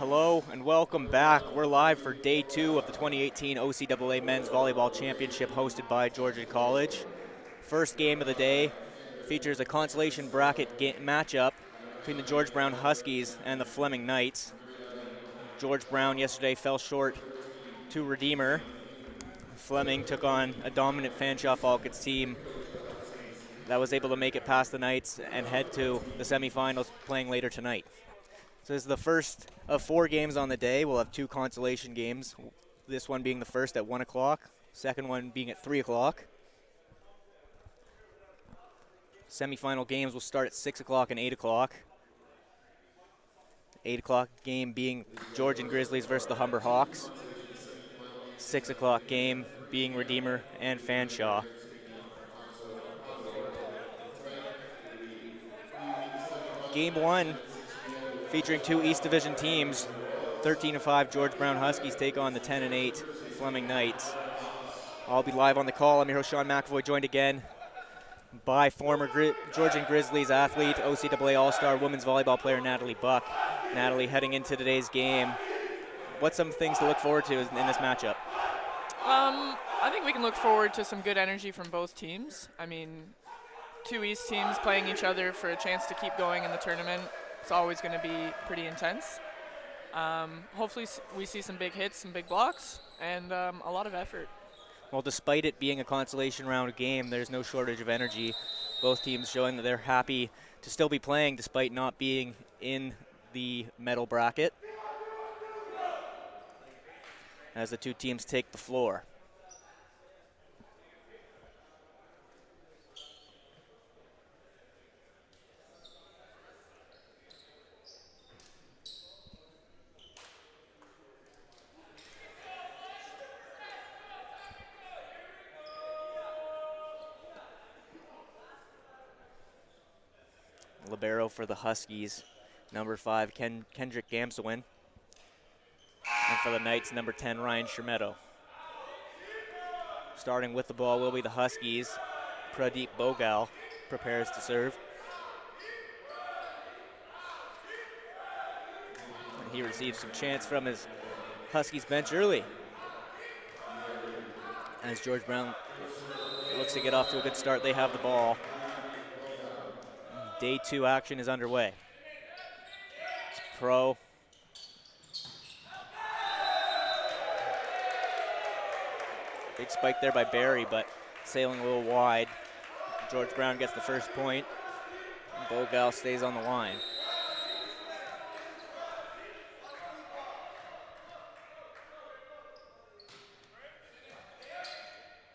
Hello and welcome back. We're live for day 2 of the 2018 OCAA Men's Volleyball Championship hosted by Georgian College. First game of the day features a consolation bracket matchup between the George Brown Huskies and the Fleming Knights. George Brown yesterday fell short to Redeemer. Fleming took on a dominant Fanshawe Falcons team that was able to make it past the Knights and head to the semifinals playing later tonight. So this is the first of 4 games on the day. We'll have 2 consolation games, this one being the first at 1 o'clock, second one being at 3 o'clock. Semifinal games will start at 6 o'clock and 8 o'clock. 8 o'clock game being Georgian Grizzlies versus the Humber Hawks. 6 o'clock game being Redeemer and Fanshawe. Game 1 featuring 2 East Division teams. 13-5 George Brown Huskies take on the 10-8 Fleming Knights. I'll be live on the call. I'm your host, Sean McAvoy, joined again by former Georgian Grizzlies athlete, OCAA All-Star women's volleyball player Natalie Buck. Natalie, heading into today's game, what's some things to look forward to in this matchup? I think we can look forward to some good energy from both teams. I mean, 2 East teams playing each other for a chance to keep going in the tournament. It's always going to be pretty intense. Hopefully we see some big hits, some big blocks, and a lot of effort. Well, despite it being a consolation round game, there's no shortage of energy. Both teams showing that they're happy to still be playing despite not being in the medal bracket, as the 2 teams take the floor. Libero for the Huskies, number 5, Kendrick Gamsawin. And for the Knights, number 10, Ryan Shermetto. Starting with the ball will be the Huskies. Pradeep Bogal prepares to serve. And he receives some chance from his Huskies bench early, as George Brown looks to get off to a good start. They have the ball. Day 2 action is underway. It's Pro. Big spike there by Barrie, but sailing a little wide. George Brown gets the first point. Bogal stays on the line.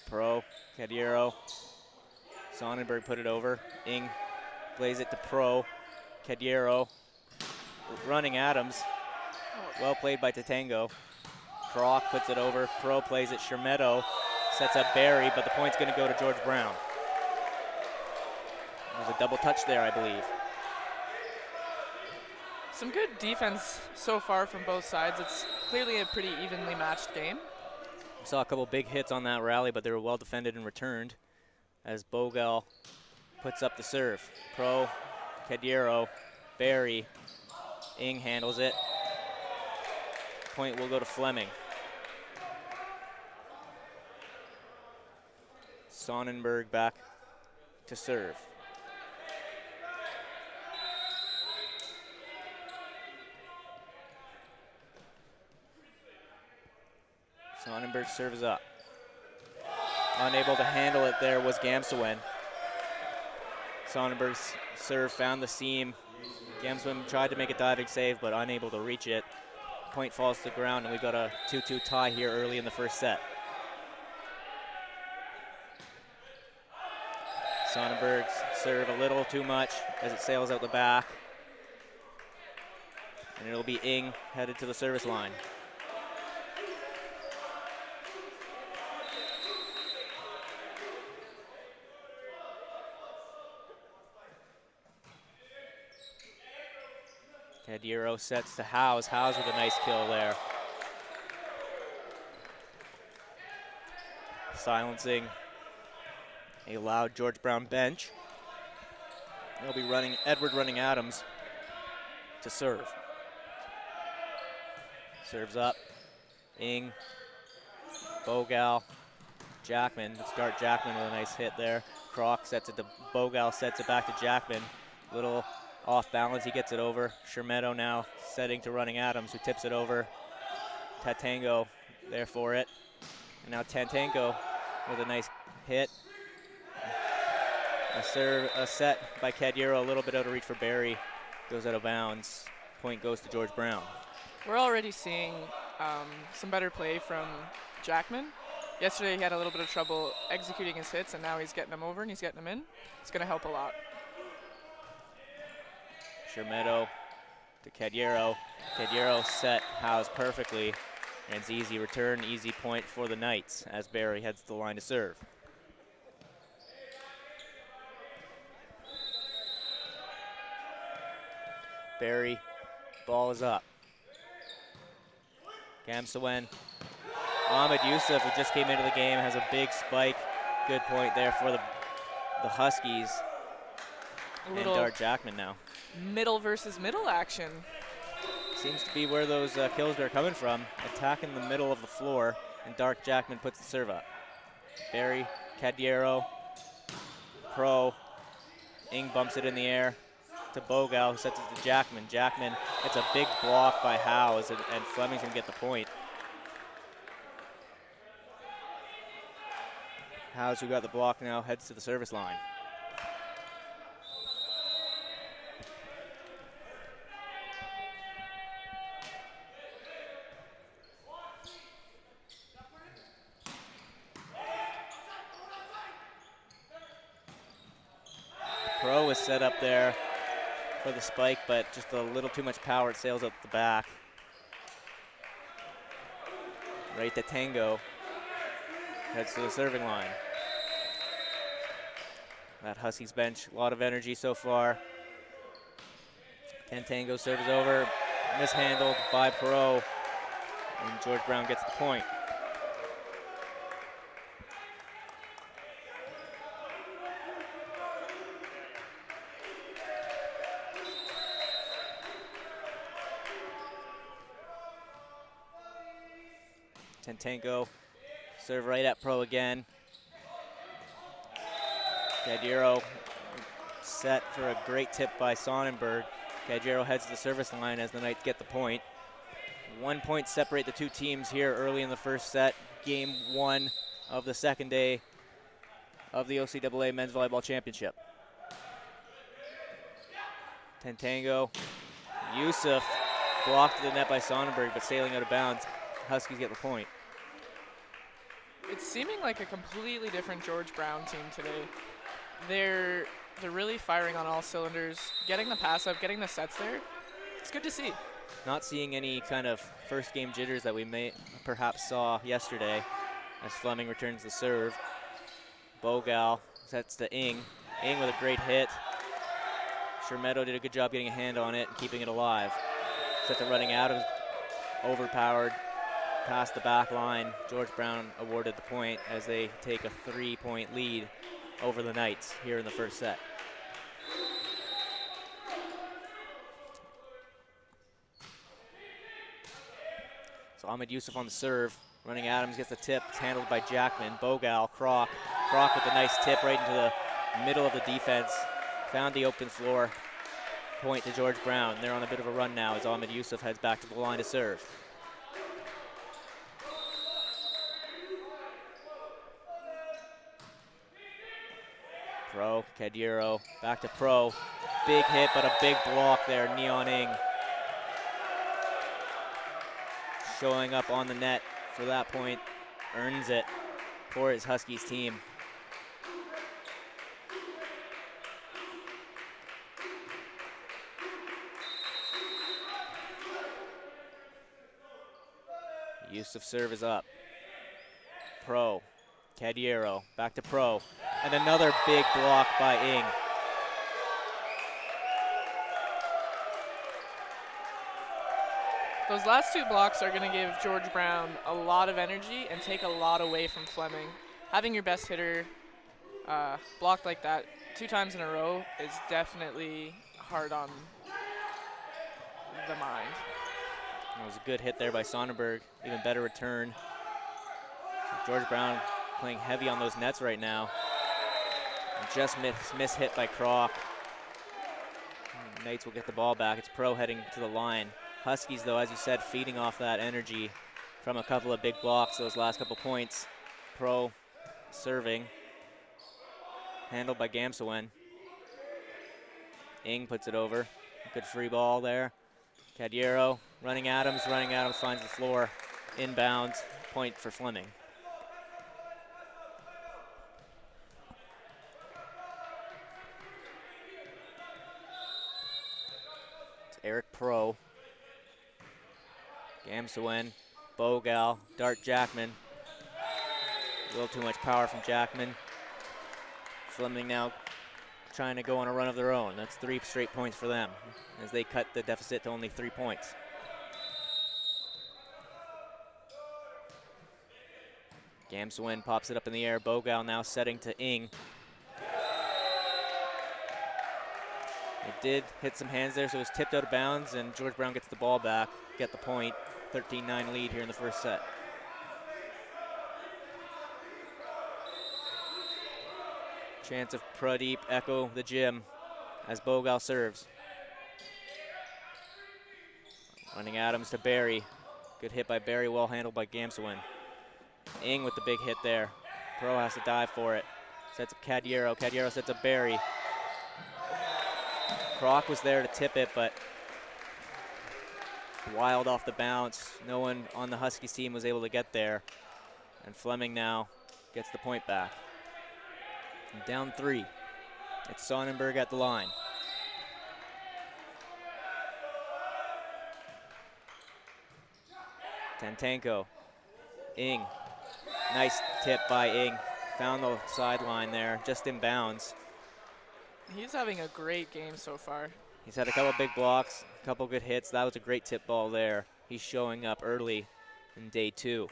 Pro, Cadiero. Sonnenberg put it over. Ing plays it to Pro. Cadiero running Adams. Well played by Tatango. Kroc puts it over. Pro plays it. Shermetto sets up Barrie, but the point's going to go to George Brown. There's a double touch there, I believe. Some good defense so far from both sides. It's clearly a pretty evenly matched game. We saw a couple big hits on that rally, but they were well defended and returned, as Bogal puts up the serve. Pro, Cadiero, Barrie, Ing handles it. Point will go to Fleming. Sonnenberg back to serve. Sonnenberg serves up. Unable to handle it there was Gamsawin. Sonnenberg's serve found the seam. Gamsawin tried to make a diving save, but unable to reach it. Point falls to the ground, and we've got a 2-2 tie here early in the first set. Sonnenberg's serve a little too much as it sails out the back. And it'll be Ing headed to the service line. Cadiero sets to Howes. Howes with a nice kill there. Silencing a loud George Brown bench. They'll be running Edward running Adams to serve. Serves up. Ing. Bogal. Jackman. Let's start Jackman with a nice hit there. Kroc sets it to Bogal, sets it back to Jackman. Little off balance, he gets it over. Shermetto now setting to running Adams, who tips it over. Tatango there for it. And now Tatango with a nice hit. A set by Cadiero, a little bit out of reach for Barrie. Goes out of bounds. Point goes to George Brown. We're already seeing some better play from Jackman. Yesterday he had a little bit of trouble executing his hits, and now he's getting them over and he's getting them in. It's going to help a lot. Shermetto to Cadiero. Cadiero set housed perfectly. And it's easy return, easy point for the Knights as Barrie heads to the line to serve. Barrie, ball is up. Gamsawen. Ahmed Youssef, who just came into the game, has a big spike. Good point there for the Huskies. And Dart Jackman now. Middle versus middle action. Seems to be where those kills are coming from. Attacking the middle of the floor, and Dark Jackman puts the serve up. Barrie, Cadiero, Pro. Ing bumps it in the air to Bogal, who sets it to Jackman. Jackman, it's a big block by Howes, and Fleming's gonna get the point. Howes, who got the block now, heads to the service line. Pro is set up there for the spike, but just a little too much power. It sails up the back. Right to Tango. Heads to the serving line. That Huskies bench, a lot of energy so far. Tango serves over, mishandled by Perot, and George Brown gets the point. Tango, serve right at Pro again. Cadiero set for a great tip by Sonnenberg. Cadiero heads to the service line as the Knights get the point. 1 point separate the two teams here early in the first set. Game 1 of the second day of the OCAA Men's Volleyball Championship. Tango, Youssef blocked to the net by Sonnenberg, but sailing out of bounds. Huskies get the point. It's seeming like a completely different George Brown team today. They're really firing on all cylinders, getting the pass up, getting the sets there. It's good to see. Not seeing any kind of first game jitters that we may perhaps saw yesterday as Fleming returns the serve. Bogal sets to Ing. Ing with a great hit. Shermetto did a good job getting a hand on it and keeping it alive. Set to running out of overpowered past the back line. George Brown awarded the point as they take a 3-point lead over the Knights here in the first set. So Ahmed Youssef on the serve. Running Adams gets the tip. It's handled by Jackman. Bogal, Kroc. Kroc with a nice tip right into the middle of the defense. Found the open floor. Point to George Brown. They're on a bit of a run now as Ahmed Youssef heads back to the line to serve. Pro, Cadiero, back to Pro. Big hit, but a big block there, Neon Ing. Showing up on the net for that point, earns it for his Huskies team. Youssef serve is up. Pro, Cadiero, back to Pro. And another big block by Ing. Those last two blocks are going to give George Brown a lot of energy and take a lot away from Fleming. Having your best hitter blocked like that 2 times in a row is definitely hard on the mind. That was a good hit there by Sonnenberg. Even better return. So George Brown playing heavy on those nets right now. And just miss-hit by Kroc. Knights will get the ball back. It's Pro heading to the line. Huskies, though, as you said, feeding off that energy from a couple of big blocks those last couple points. Pro serving. Handled by Gamsawen. Ing puts it over. Good free ball there. Cadiero running Adams finds the floor. Inbounds, point for Fleming. It's Eric Pro. Gamsawen, Bogal, Dart Jackman. A little too much power from Jackman. Fleming now trying to go on a run of their own. That's 3 straight points for them as they cut the deficit to only 3 points. Gamsawen pops it up in the air. Bogal now setting to Ing. It did hit some hands there, so it was tipped out of bounds, and George Brown gets the ball back, get the point. 13-9 lead here in the first set. Chance of Pradeep echo the gym as Bogal serves. Running Adams to Barrie. Good hit by Barrie, well handled by Gamsawen. Ing with the big hit there. Pro has to dive for it. Sets up Cadiero. Cadiero sets up Barrie. Kroc was there to tip it, but wild off the bounce. No one on the Huskies team was able to get there. And Fleming now gets the point back. And down 3. It's Sonnenberg at the line. Tantanko. Ing. Nice tip by Ing. Found the sideline there, just in bounds. He's having a great game so far. He's had a couple big blocks, a couple good hits. That was a great tip ball there. He's showing up early in day 2.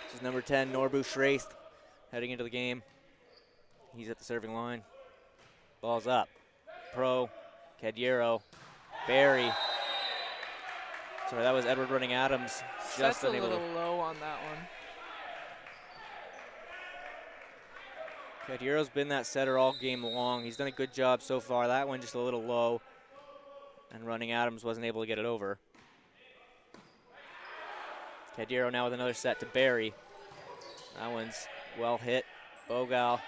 This is number 10, Norbu Schreist, heading into the game. He's at the serving line. Ball's up. Pro, Cadiero, Barrie. Sorry, that was Edward running Adams. Just a little low on that one. Cadiero's been that setter all game long. He's done a good job so far. That one just a little low. And running Adams wasn't able to get it over. Cadiero now with another set to Barrie. That one's well hit. Bogal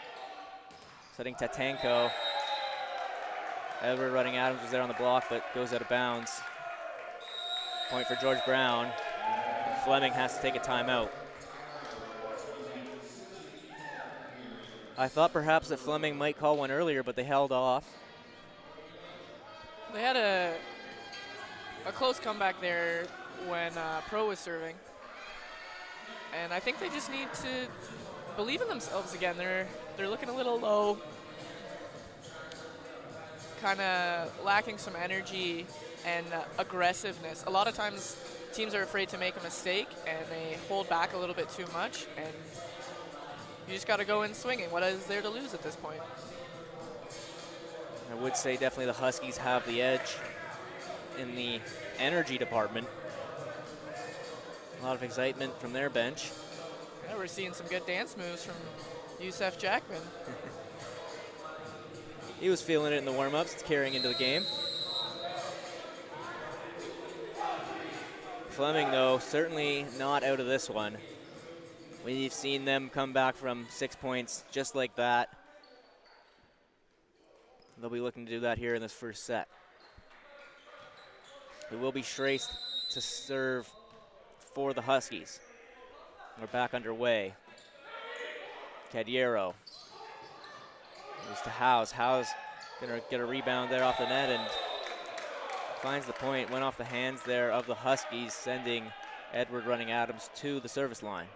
setting Tatanko. Edward running Adams was there on the block, but goes out of bounds. Point for George Brown. Fleming has to take a timeout. I thought perhaps that Fleming might call one earlier, but they held off. They had a close comeback there when Pro was serving. And I think they just need to believe in themselves again. They're looking a little low, kind of lacking some energy and aggressiveness. A lot of times teams are afraid to make a mistake and they hold back a little bit too much, and you just got to go in swinging. What is there to lose at this point? I would say definitely the Huskies have the edge in the energy department. A lot of excitement from their bench. Yeah, we're seeing some good dance moves from Youssef Jackman. He was feeling it in the warm-ups. It's carrying into the game. Fleming, though, certainly not out of this one. We've seen them come back from 6 points just like that. They'll be looking to do that here in this first set. It will be Schreist to serve for the Huskies. We're back underway. Cadiero goes to Howes. Howes gonna get a rebound there off the net and finds the point. Went off the hands there of the Huskies, sending Edward running Adams to the service line.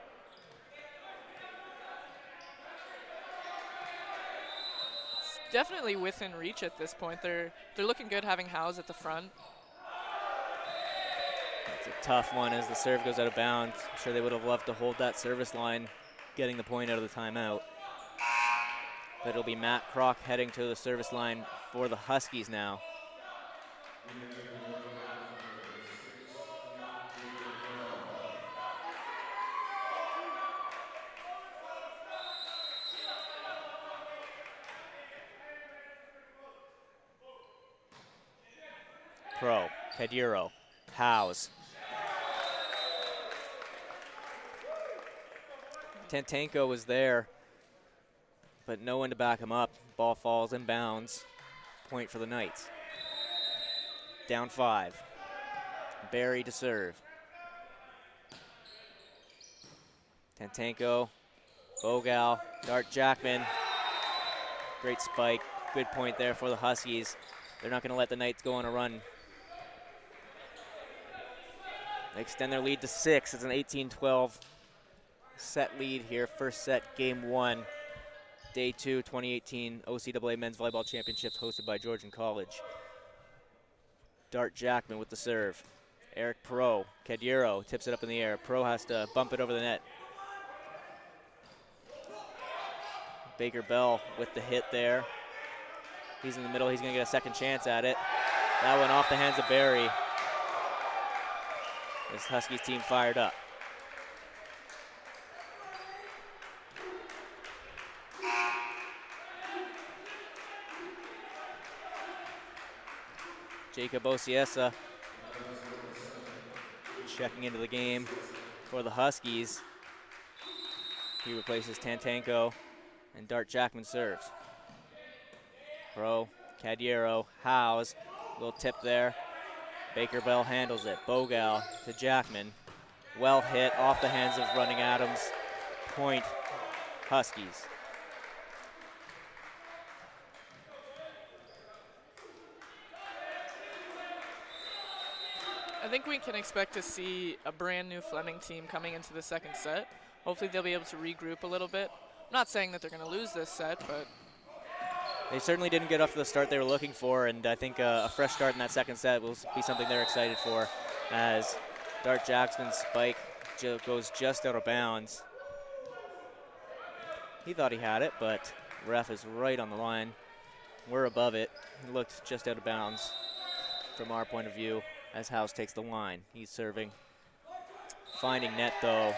It's definitely within reach at this point. They're looking good having Howes at the front. It's a tough one as the serve goes out of bounds. I'm sure they would have loved to hold that service line, getting the point out of the timeout. But it'll be Matt Kroc heading to the service line for the Huskies now. Pro, Cadiro, Howes. Tantanko was there, but no one to back him up. Ball falls in bounds. Point for the Knights. Down 5. Barrie to serve. Tantanko, Bogal, Dart Jackman. Great spike. Good point there for the Huskies. They're not going to let the Knights go on a run. They extend their lead to 6. It's an 18-12 set lead here. First set, game 1. Day 2, 2018 OCAA Men's Volleyball Championships hosted by Georgian College. Dart Jackman with the serve. Eric Perot, Cadiro tips it up in the air. Perot has to bump it over the net. Baker Bell with the hit there. He's in the middle, he's gonna get a second chance at it. That went off the hands of Barrie. This Huskies team fired up. Jacob Osiesa checking into the game for the Huskies. He replaces Tantanko, and Dart Jackman serves. Pro, Cadiro, Howes, little tip there. Baker Bell handles it. Bogal to Jackman. Well hit off the hands of running Adams. Point, Huskies. I think we can expect to see a brand new Fleming team coming into the second set. Hopefully they'll be able to regroup a little bit. I'm not saying that they're going to lose this set, but they certainly didn't get off to the start they were looking for, and I think a fresh start in that second set will be something they're excited for, as Dart Jackson's spike goes just out of bounds. He thought he had it, but ref is right on the line. We're above it. It looked just out of bounds from our point of view as Howes takes the line. He's serving. Finding net, though.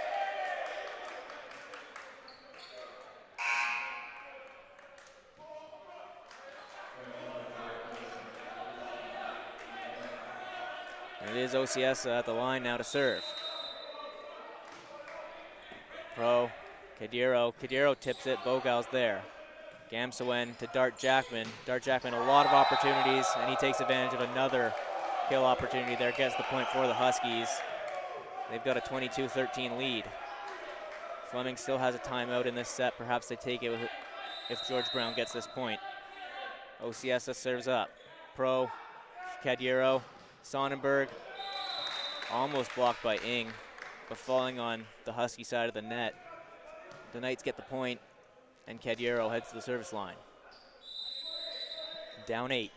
And it is Osiesa at the line now to serve. Pro, Cadiro. Cadiro tips it. Bogal's there. Gamsawen to Dart Jackman. Dart Jackman, a lot of opportunities, and he takes advantage of another kill opportunity there. Gets the point for the Huskies. They've got a 22-13 lead. Fleming still has a timeout in this set. Perhaps they take it if George Brown gets this point. Osiesa serves up. Pro, Cadiro, Sonnenberg, almost blocked by Ing, but falling on the Husky side of the net. The Knights get the point, and Cadiro heads to the service line. Down 8.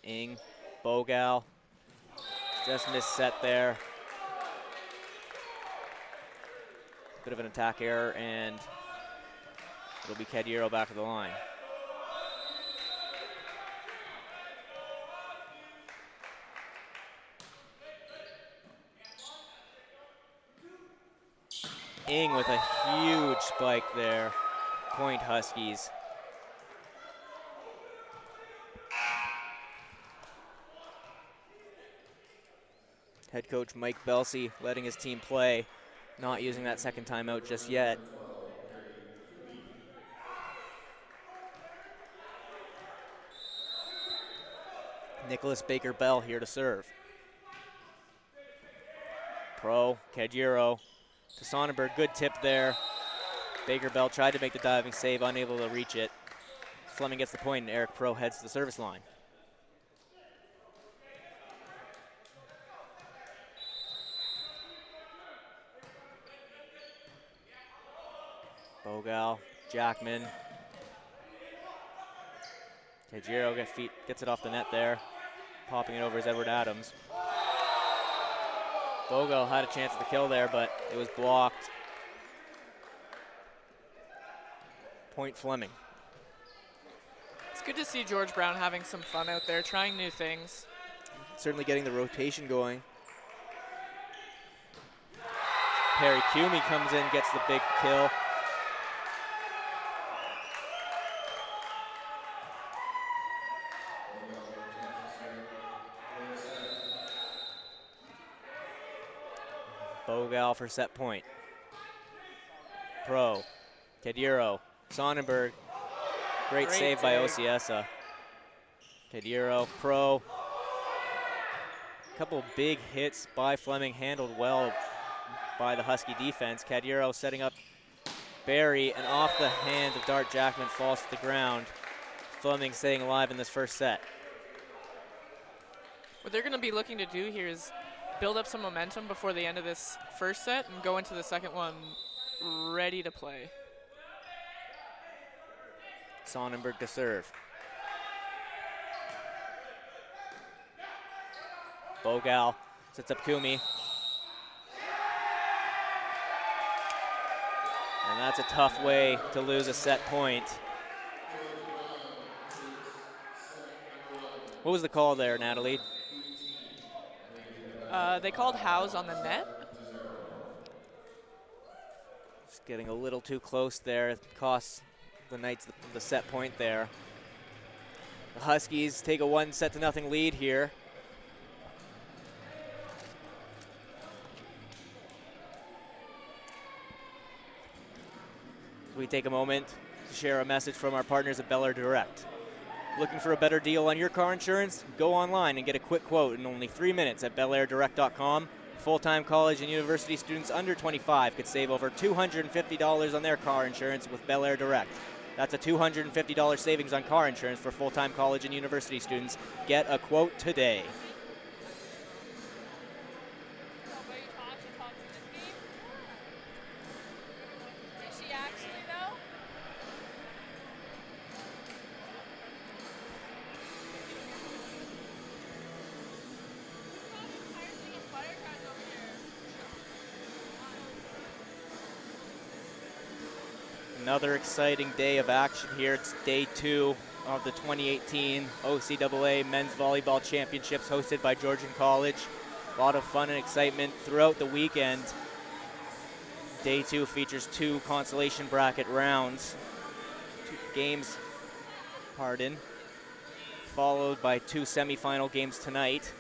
Ing, Bogal, just missed set there. Bit of an attack error, and it'll be Cadiro back to the line. Ing with a huge spike there. Point Huskies. Head coach Mike Belsey letting his team play, not using that second timeout just yet. Nicholas Baker Bell here to serve. Pro, Cadiro to Sonnenberg, good tip there. Baker Bell tried to make the diving save, unable to reach it. Fleming gets the point, and Eric Pro heads to the service line. Bogal, Jackman. Cadiro gets it off the net there. Popping it over is Edward Adams. Bogle had a chance at the kill there, but it was blocked. Point Fleming. It's good to see George Brown having some fun out there, trying new things. Certainly getting the rotation going. Perry Cumey comes in, gets the big kill. Bogal for set point. Pro, Cadiro, Sonnenberg. Great save by Ociesa. Cadiro, Pro. Couple big hits by Fleming, handled well by the Husky defense. Cadiro setting up Barrie, and off the hands of Dart Jackman falls to the ground. Fleming staying alive in this first set. What they're going to be looking to do here is build up some momentum before the end of this first set and go into the second one ready to play. Sonnenberg to serve. Bogal sets up Cumey. And that's a tough way to lose a set point. What was the call there, Natalie? They called Howes on the net. Just getting a little too close there. It costs the Knights the set point there. The Huskies take a 1-0 lead here. We take a moment to share a message from our partners at Bel Air Direct. Looking for a better deal on your car insurance? Go online and get a quick quote in only 3 minutes at belairdirect.com. Full-time college and university students under 25 could save over $250 on their car insurance with Bel Air Direct. That's a $250 savings on car insurance for full-time college and university students. Get a quote today. Another exciting day of action here. It's day 2 of the 2018 OCAA Men's Volleyball Championships hosted by Georgian College. A lot of fun and excitement throughout the weekend. Day 2 features 2 consolation bracket rounds. 2 games, followed by 2 semifinal games tonight.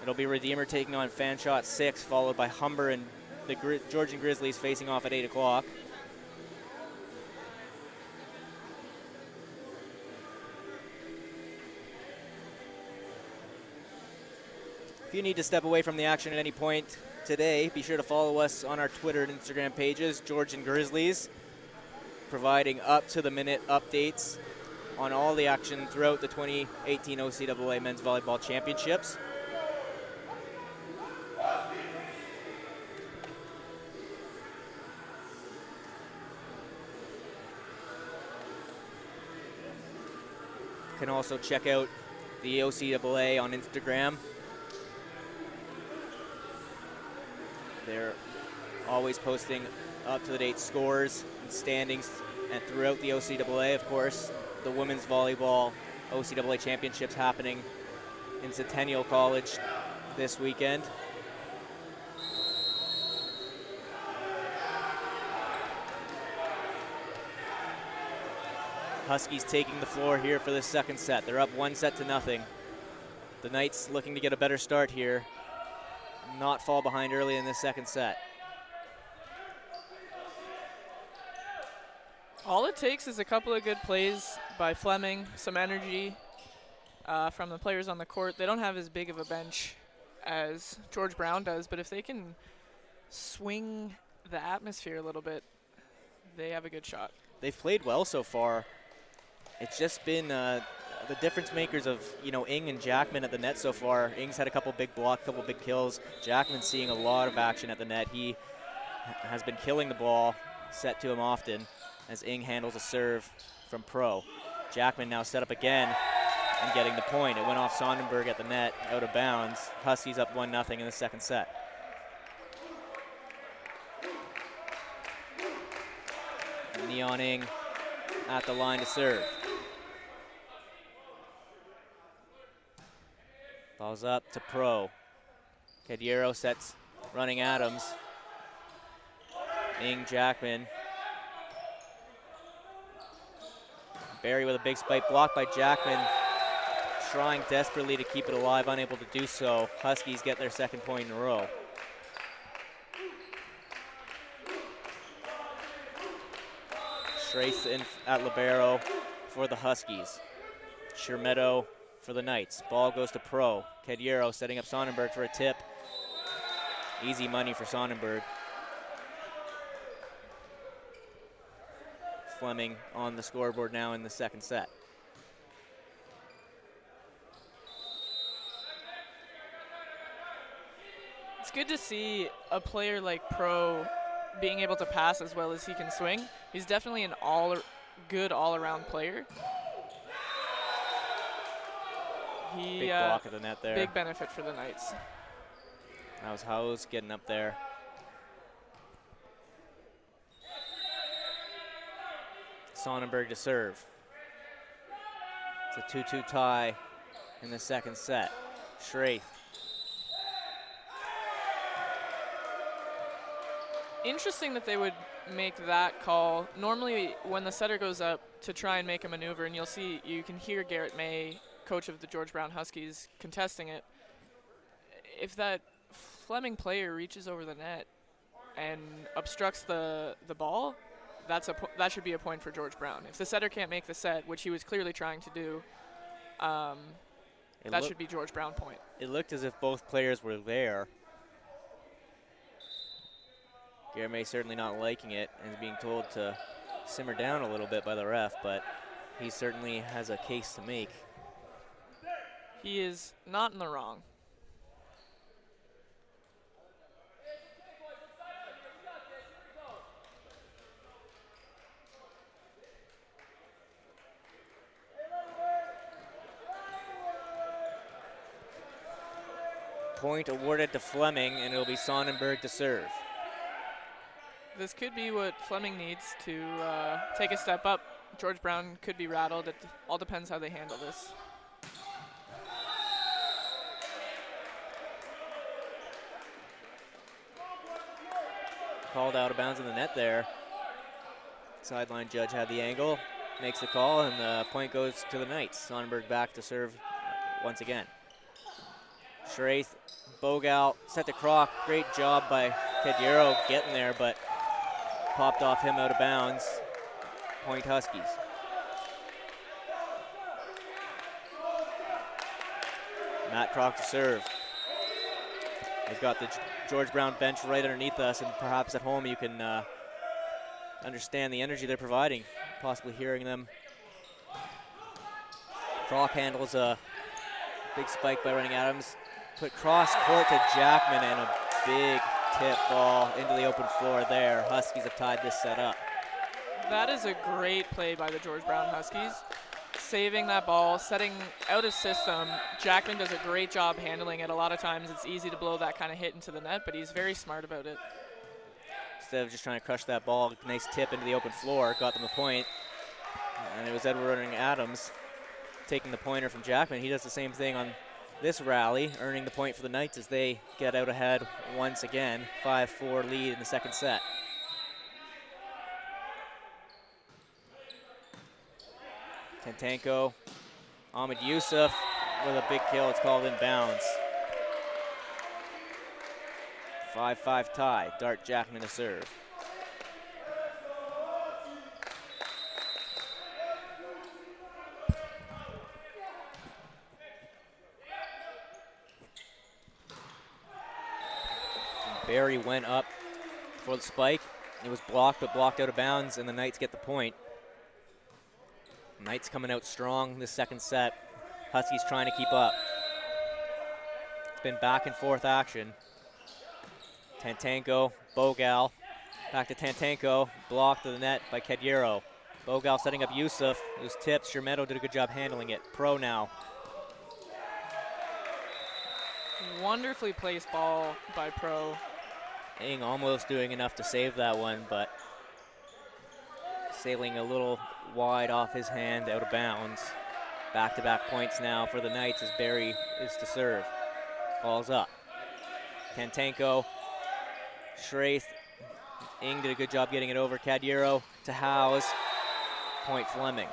It'll be Redeemer taking on Fanshot 6, followed by Humber and the Georgian Grizzlies facing off at 8 o'clock. If you need to step away from the action at any point today, be sure to follow us on our Twitter and Instagram pages, Georgian Grizzlies, providing up-to-the-minute updates on all the action throughout the 2018 OCAA Men's Volleyball Championships. You can also check out the OCAA on Instagram. They're always posting up-to-the-date scores and standings, and throughout the OCAA, of course, the women's volleyball OCAA championships happening in Centennial College this weekend. Huskies taking the floor here for this second set. They're up 1-0. The Knights looking to get a better start here, not fall behind early in this second set. All it takes is a couple of good plays by Fleming, some energy from the players on the court. They don't have as big of a bench as George Brown does, but if they can swing the atmosphere a little bit, they have a good shot. They've played well so far. It's just been the difference makers of, Ing and Jackman at the net so far. Ing's had a couple big blocks, couple big kills. Jackman's seeing a lot of action at the net. He has been killing the ball, set to him often, as Ing handles a serve from Pro. Jackman now set up again and getting the point. It went off Sonnenberg at the net, out of bounds. Huskies up 1-0 in the second set. on Ing at the line to serve. Ball's up to Pro. Cadiero sets running Adams. Ing, Jackman. Barrie with a big spike blocked by Jackman. Trying desperately to keep it alive, unable to do so. Huskies get their second point in a row. Schrace in at libero for the Huskies. Shermetto for the Knights. Ball goes to Pro. Cadiero setting up Sonnenberg for a tip. Easy money for Sonnenberg. Fleming on the scoreboard now in the second set. It's good to see a player like Pro being able to pass as well as he can swing. He's definitely an good all-around player. Big block of the net there. Big benefit for the Knights. That was Hose getting up there. Sonnenberg to serve. It's a 2-2 tie in the second set. Schraith. Interesting that they would make that call. Normally, when the setter goes up to try and make a maneuver, and you can hear Garrett May, coach of the George Brown Huskies, contesting it. If that Fleming player reaches over the net and obstructs the ball, that should be a point for George Brown. If the setter can't make the set, which he was clearly trying to do, that should be George Brown point. It looked as if both players were there. Garrett May certainly not liking it and is being told to simmer down a little bit by the ref, but he certainly has a case to make. He is not in the wrong. Point awarded to Fleming, and it'll be Sonnenberg to serve. This could be what Fleming needs to take a step up. George Brown could be rattled. It all depends how they handle this. Called out of bounds in the net there. Sideline judge had the angle, makes the call, and the point goes to the Knights. Sonnenberg back to serve once again. Schraith, Bogal, set the crock. Great job by Cadiero getting there, but popped off him out of bounds. Point Huskies. Matt Crock to serve. We've got the George Brown bench right underneath us, and perhaps at home you can understand the energy they're providing, possibly hearing them. Crock handles a big spike by running Adams. Put cross court to Jackman and a big tip ball into the open floor there. Huskies have tied this set up. That is a great play by the George Brown Huskies. Saving that ball, setting out of system. Jackman does a great job handling it. A lot of times it's easy to blow that kind of hit into the net, but he's very smart about it. Instead of just trying to crush that ball, nice tip into the open floor, got them a point. And it was Edward running Adams taking the pointer from Jackman. He does the same thing on this rally, earning the point for the Knights as they get out ahead once again. 5-4 lead in the second set. Tentenko, Ahmed Yusuf with a big kill. It's called in bounds. 5-5 tie. Dart Jackman to serve. Barrie went up for the spike. It was blocked, but blocked out of bounds, and the Knights get the point. Knights coming out strong this second set. Huskies trying to keep up. It's been back and forth action. Tentenko, Bogal, back to Tentenko, blocked to the net by Cadiero. Bogal setting up Yusuf. It was tipped. Shermetto did a good job handling it. Pro now. Wonderfully placed ball by Pro. Ing almost doing enough to save that one, but sailing a little wide off his hand, out of bounds. Back-to-back points now for the Knights as Barrie is to serve. Ball's up. Tantenko, Schraith, Ing did a good job getting it over. Cadiero to Howes. Point Fleming.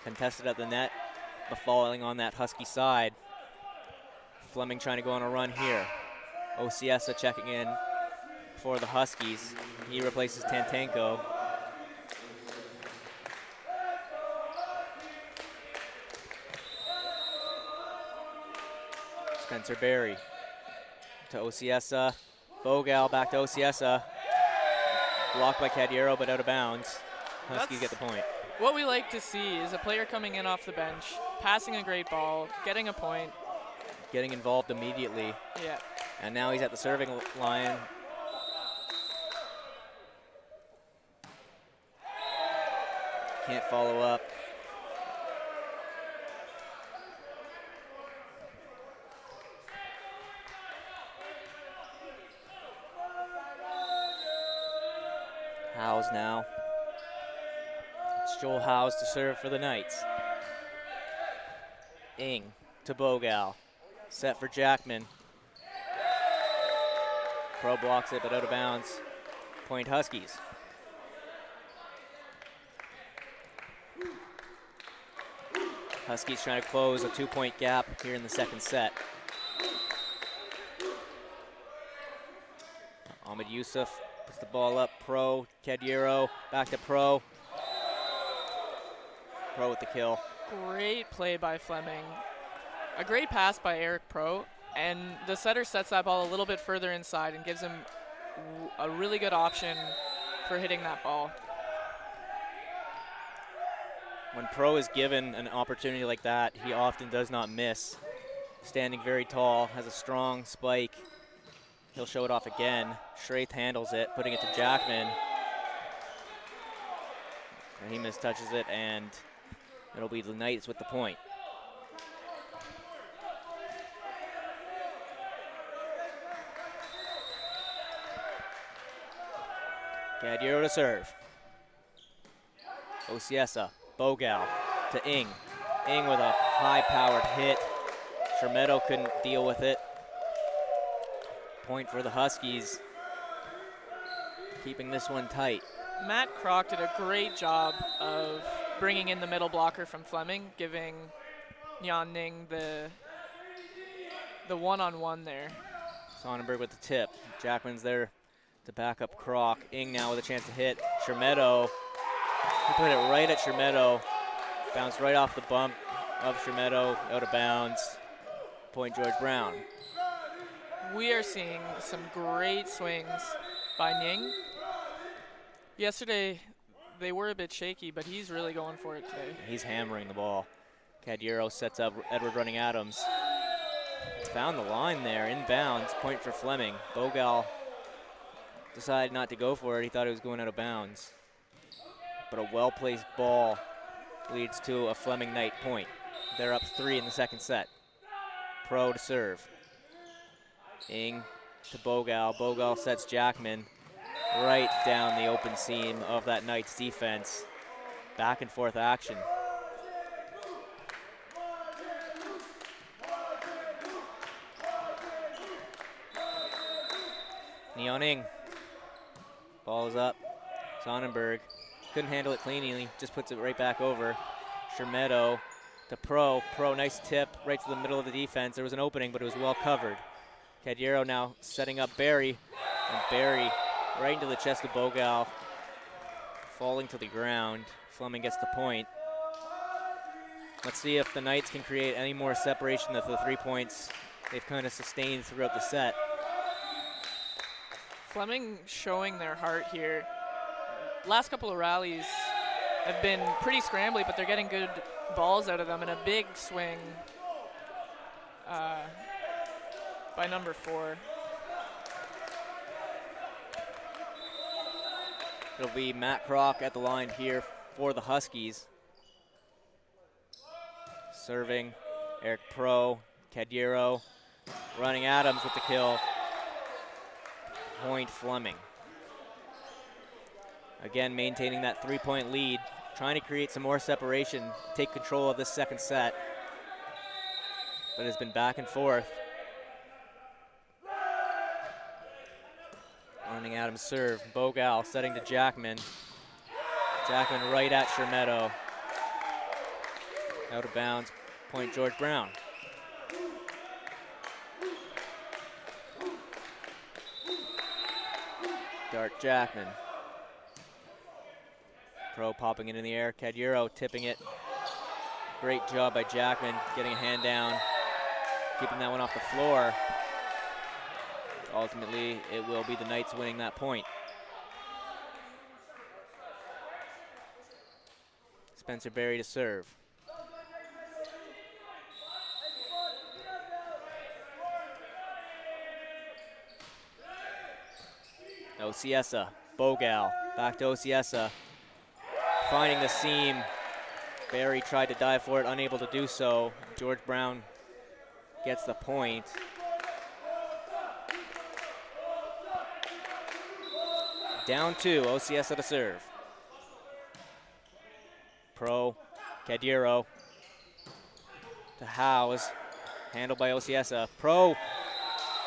Contested at the net, but falling on that Husky side. Fleming trying to go on a run here. Ociesa checking in for the Huskies. He replaces Tantenko. Spencer Barrie to Ociesa. Bogal back to Ociesa. Blocked by Cadiero, but out of bounds. Huskies get the point. What we like to see is a player coming in off the bench, passing a great ball, getting a point. Getting involved immediately. Yeah. And now he's at the serving line. Can't follow up. Howes now. It's Joel Howes to serve for the Knights. Ing to Bogal. Set for Jackman. Pro blocks it, but out of bounds. Point Huskies. Huskies trying to close a 2-point gap here in the second set. Ahmed Yusuf puts the ball up. Pro, Cadiero, back to Pro. Pro with the kill. Great play by Fleming. A great pass by Eric Pro, and the setter sets that ball a little bit further inside and gives him a really good option for hitting that ball. When Pro is given an opportunity like that, he often does not miss. Standing very tall, has a strong spike. He'll show it off again. Schraith handles it, putting it to Jackman. He mistouches it, and it'll be the Knights with the point. Cadiero to serve. Ociesa, Bogal to Ing. Ing with a high-powered hit. Shermetto couldn't deal with it. Point for the Huskies. Keeping this one tight. Matt Kroc did a great job of bringing in the middle blocker from Fleming, giving Nyan Ning the one-on-one there. Sonnenberg with the tip. Jackman's there to back up Kroc. Ing now with a chance to hit. Shermetto. He put it right at Shermetto. Bounced right off the bump of Shermetto, out of bounds. Point George Brown. We are seeing some great swings by Ning. Yesterday, they were a bit shaky, but he's really going for it today. He's hammering the ball. Cadiero sets up Edward Running Adams. Found the line there, inbounds, point for Fleming. Bogal decided not to go for it. He thought it was going out of bounds. But a well-placed ball leads to a Fleming Knight point. They're up 3 in the second set. Pro to serve. Ing to Bogal. Bogal sets Jackman right down the open seam of that Knights defense. Back and forth action. Neon Ing. Ball is up. Sonnenberg couldn't handle it cleanly, just puts it right back over. Shermetto to Pro. Pro, nice tip right to the middle of the defense. There was an opening, but it was well covered. Cadiero now setting up Barrie, and Barrie right into the chest of Bogal, falling to the ground. Fleming gets the point. Let's see if the Knights can create any more separation of the 3 points they've kind of sustained throughout the set. Fleming showing their heart here. Last couple of rallies have been pretty scrambly, but they're getting good balls out of them, and a big swing by number 4. It'll be Matt Kroc at the line here for the Huskies. Serving, Eric Pro, Cadiero, Running Adams with the kill. Point Fleming. Again, maintaining that 3-point lead, trying to create some more separation, take control of this second set. But it's been back and forth. Running Adams serve. Bogal setting to Jackman. Jackman right at Shermetto. Out of bounds. Point George Brown. Dart Jackman. Pro popping it in the air. Caduro tipping it. Great job by Jackman getting a hand down, keeping that one off the floor. Ultimately, it will be the Knights winning that point. Spencer Barrie to serve. Ociesa, Bogal, back to Ociesa. Finding the seam. Barrie tried to dive for it, unable to do so. George Brown gets the point. Down 2, Ociesa to serve. Pro, Cadiro to Howes, handled by Ociesa. Pro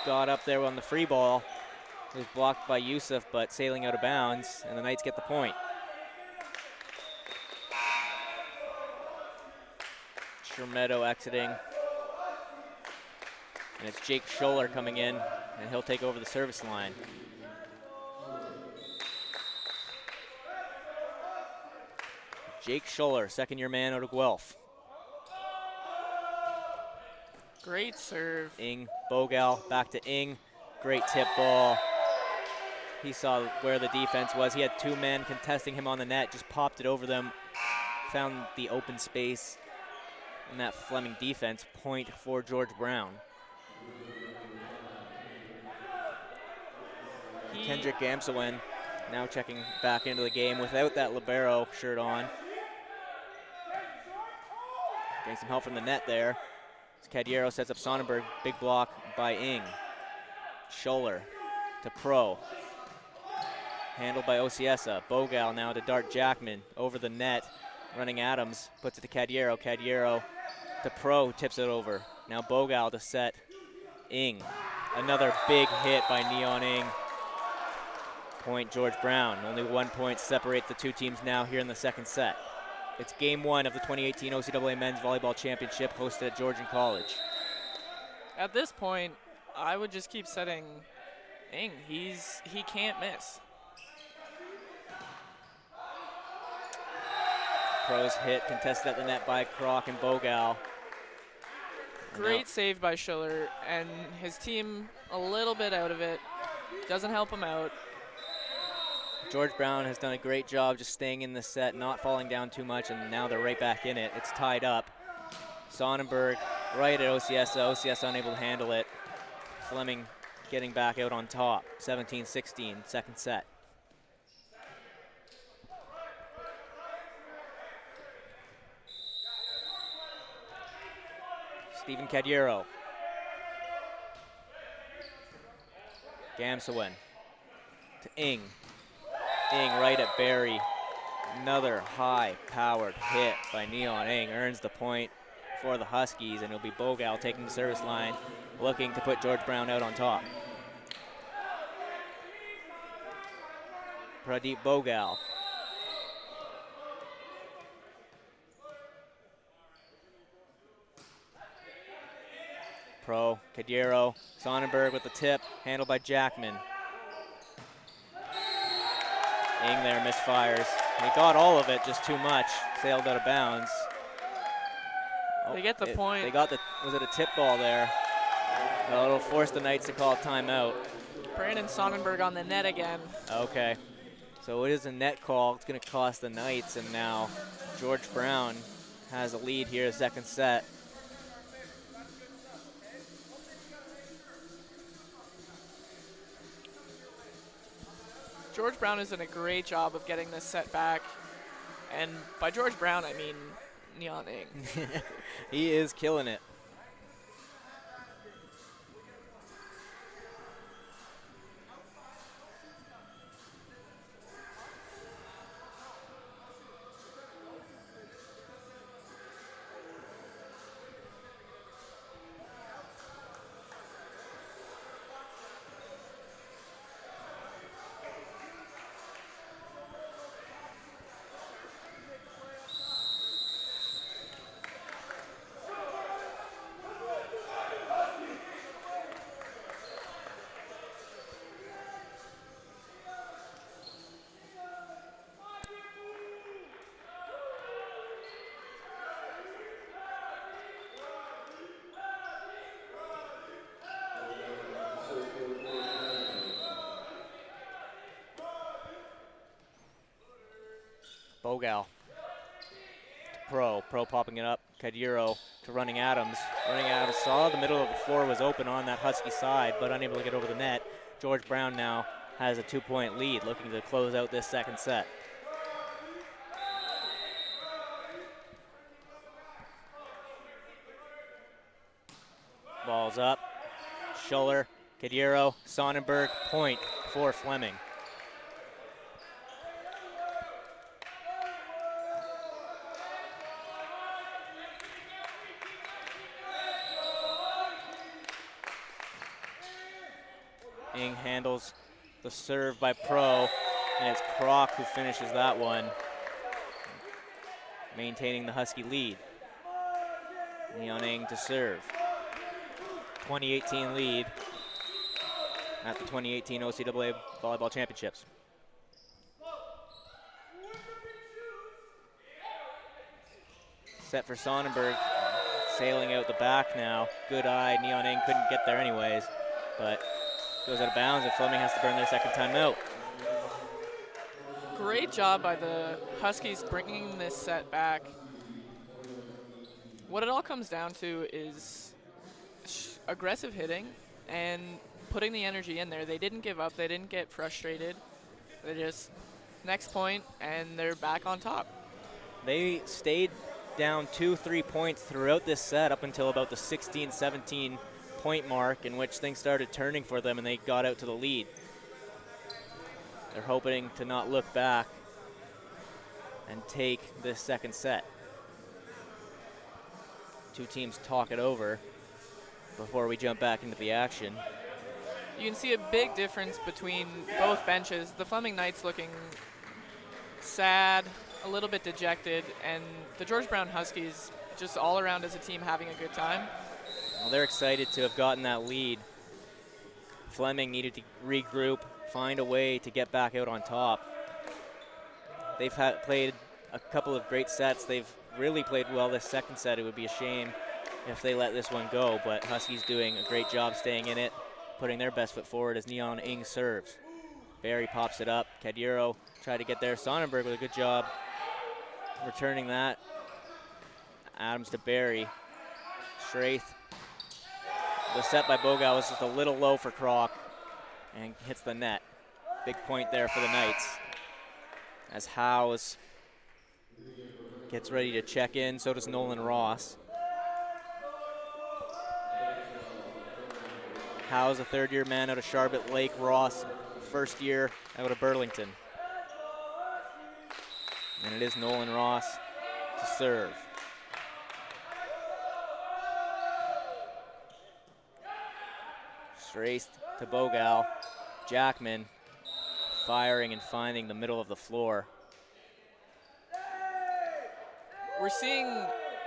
got up there on the free ball. It was blocked by Youssef, but sailing out of bounds, and the Knights get the point. Shermetto exiting. And it's Jake Scholler coming in, and he'll take over the service line. Jake Scholler, second-year man out of Guelph. Great serve. Ing, Bogal, back to Ing. Great tip ball. He saw where the defense was. He had 2 men contesting him on the net, just popped it over them, found the open space in that Fleming defense. Point for George Brown. Kendrick Gamsawin now checking back into the game without that libero shirt on. Getting some help from the net there. Cadiro sets up Sonnenberg. Big block by Ing. Scholler to Pro. Handled by Ociesa. Bogal now to Dart Jackman. Over the net. Running Adams. Puts it to Cadiro. Cadiro to Pro. Tips it over. Now Bogal to set Ing. Another big hit by Neon Ing. Point George Brown. Only 1 point separates the 2 teams now here in the second set. It's game 1 of the 2018 OCAA Men's Volleyball Championship hosted at Georgian College. At this point, I would just keep setting Ing. He can't miss. Pro's hit contested at the net by Kroc and Bogal. Great save by Schiller, and his team a little bit out of it. Doesn't help him out. George Brown has done a great job just staying in the set, not falling down too much, and now they're right back in it. It's tied up. Sonnenberg right at Ociesa. Ociesa unable to handle it. Fleming getting back out on top. 17-16, second set. Stephen Cadiro. Gamsawin to Ing. Ing right at Barrie. Another high-powered hit by Neon Ing earns the point for the Huskies, and it'll be Bogal taking the service line, looking to put George Brown out on top. Pradeep Bogal. Pro, Cadiro, Sonnenberg with the tip, handled by Jackman. Ing there misfires. He got all of it, just too much. Sailed out of bounds. They get the point. They got the, was it a tip ball there? Well, it'll force the Knights to call a timeout. Brandon Sonnenberg on the net again. Okay, so it is a net call. It's gonna cost the Knights, and now George Brown has a lead here, second set. George Brown is doing a great job of getting this set back. And by George Brown, I mean Neon Ing. He is killing it. Bogal to Pro. Pro popping it up. Cadiro to Running Adams. Running Adams saw the middle of the floor was open on that Husky side, but unable to get over the net. George Brown now has a 2-point lead, looking to close out this second set. Ball's up. Schuller, Cadiro, Sonnenberg, point for Fleming. Ing handles the serve by Pro, and it's Kroc who finishes that one, maintaining the Husky lead. Leon Ing to serve. 2018 lead at the 2018 OCAA Volleyball Championships. Set for Sonnenberg, sailing out the back now. Good eye, Neon Ing couldn't get there anyways, but goes out of bounds, and Fleming has to burn their second timeout. Great job by the Huskies bringing this set back. What it all comes down to is aggressive hitting and putting the energy in there. They didn't give up. They didn't get frustrated. They just, next point, and they're back on top. They stayed down 2-3 points throughout this set up until about the 16-17 point mark, in which things started turning for them and they got out to the lead. They're hoping to not look back and take this second set. Two teams talk it over before we jump back into the action. You can see a big difference between both benches. The Fleming Knights looking sad, a little bit dejected, and the George Brown Huskies just all around as a team having a good time. Well, they're excited to have gotten that lead. Fleming needed to regroup, find a way to get back out on top. They've played a couple of great sets. They've really played well this second set. It would be a shame if they let this one go, but Huskies doing a great job staying in it, putting their best foot forward as Neon Ing serves. Barrie pops it up. Cadiro tried to get there. Sonnenberg with a good job returning that. Adams to Barrie. Straith. The set by Bogal was just a little low for Kroc and hits the net. Big point there for the Knights. As Howes gets ready to check in, so does Nolan Ross. Howes, a third-year man out of Charlotte Lake. Ross, first year out of Burlington. And it is Nolan Ross to serve. Straith to Bogal. Jackman firing and finding the middle of the floor. We're seeing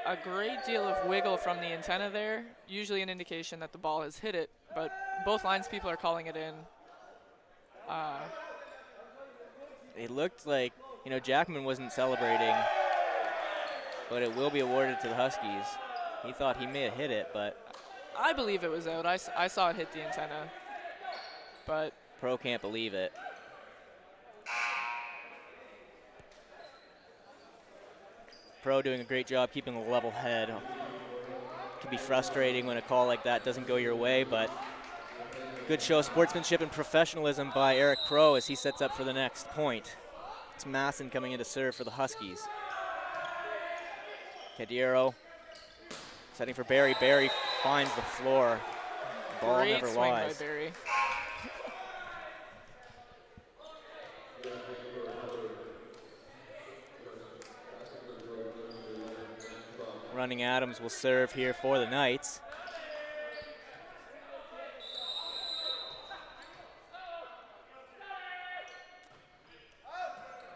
a great deal of wiggle from the antenna there, usually an indication that the ball has hit it, but both lines people are calling it in. It looked like, Jackman wasn't celebrating, but it will be awarded to the Huskies. He thought he may have hit it, but I believe it was out. I saw it hit the antenna, but Pro can't believe it. Pro doing a great job keeping a level head. It can be frustrating when a call like that doesn't go your way, but good show of sportsmanship and professionalism by Eric Pro as he sets up for the next point. It's Masson coming in to serve for the Huskies. Cadiro setting for Barrie. Barrie finds the floor. Ball great never swing lies. by Barrie. Running Adams will serve here for the Knights.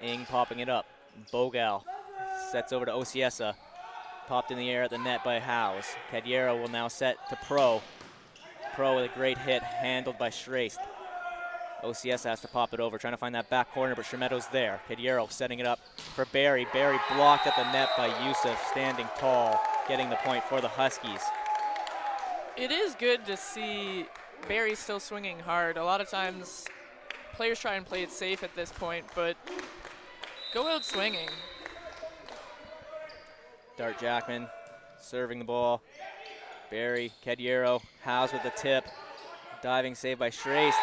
Ing popping it up. Bogal sets over to Ociesa. Popped in the air at the net by Howes. Cadiro will now set to Pro. Pro with a great hit, handled by Straith. Ociesa has to pop it over, trying to find that back corner, but Schermetto's there. Cadiro setting it up for Barrie. Barrie blocked at the net by Youssef, standing tall, getting the point for the Huskies. It is good to see Barrie still swinging hard. A lot of times players try and play it safe at this point, but go out swinging. Dart Jackman serving the ball. Barrie, Cadiero, Howes with the tip. Diving save by Schrace.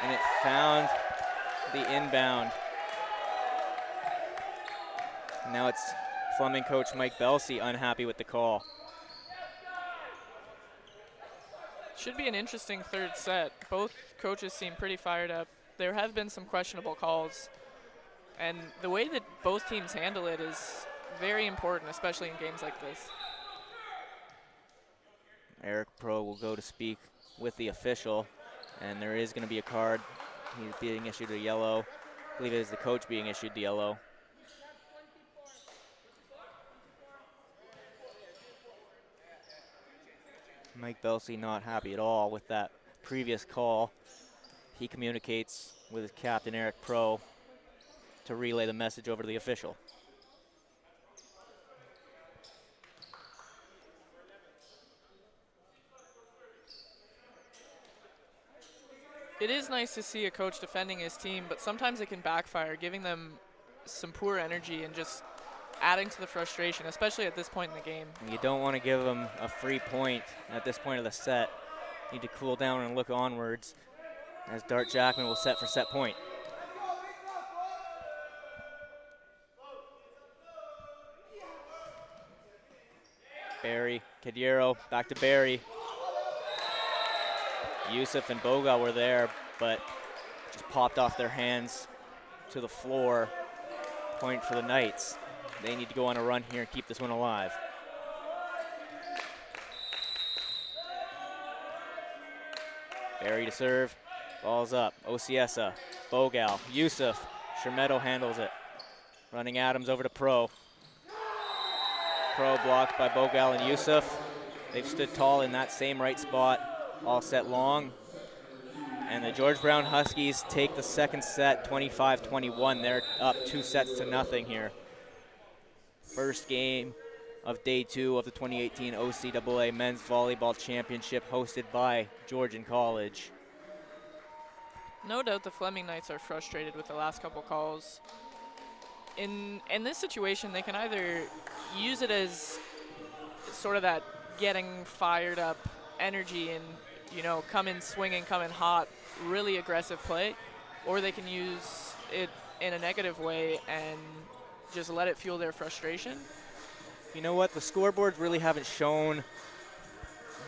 And it found the inbound. Now it's Fleming coach Mike Belsey unhappy with the call. Should be an interesting third set. Both coaches seem pretty fired up. There have been some questionable calls, and the way that both teams handle it is very important, especially in games like this. Eric Pro will go to speak with the official, and there is going to be a card. He's being issued a yellow. I believe it is the coach being issued the yellow. Mike Belsey not happy at all with that previous call. He communicates with his captain, Eric Pro, to relay the message over to the official. It is nice to see a coach defending his team, but sometimes it can backfire, giving them some poor energy and just adding to the frustration, especially at this point in the game. You don't want to give them a free point at this point of the set. Need to cool down and look onwards as Dart Jackman will set for set point. Barrie, Cadiero, back to Barrie. Yusuf and Boga were there, but just popped off their hands to the floor. Point for the Knights. They need to go on a run here and keep this one alive. Barrie to serve. Ball's up. Ociesa, Bogal, Yusuf. Shermetto handles it. Running Adams over to Pro. Pro blocked by Bogal and Yusuf. They've stood tall in that same right spot all set long. And the George Brown Huskies take the second set 25-21. They're up 2-0 here. First game of day 2 of the 2018 OCAA Men's Volleyball Championship hosted by Georgian College. No doubt the Fleming Knights are frustrated with the last couple calls. In this situation, they can either use it as sort of that getting fired up energy and, you know, come in swinging, come in hot, really aggressive play, or they can use it in a negative way and just let it fuel their frustration. You know what? The scoreboards really haven't shown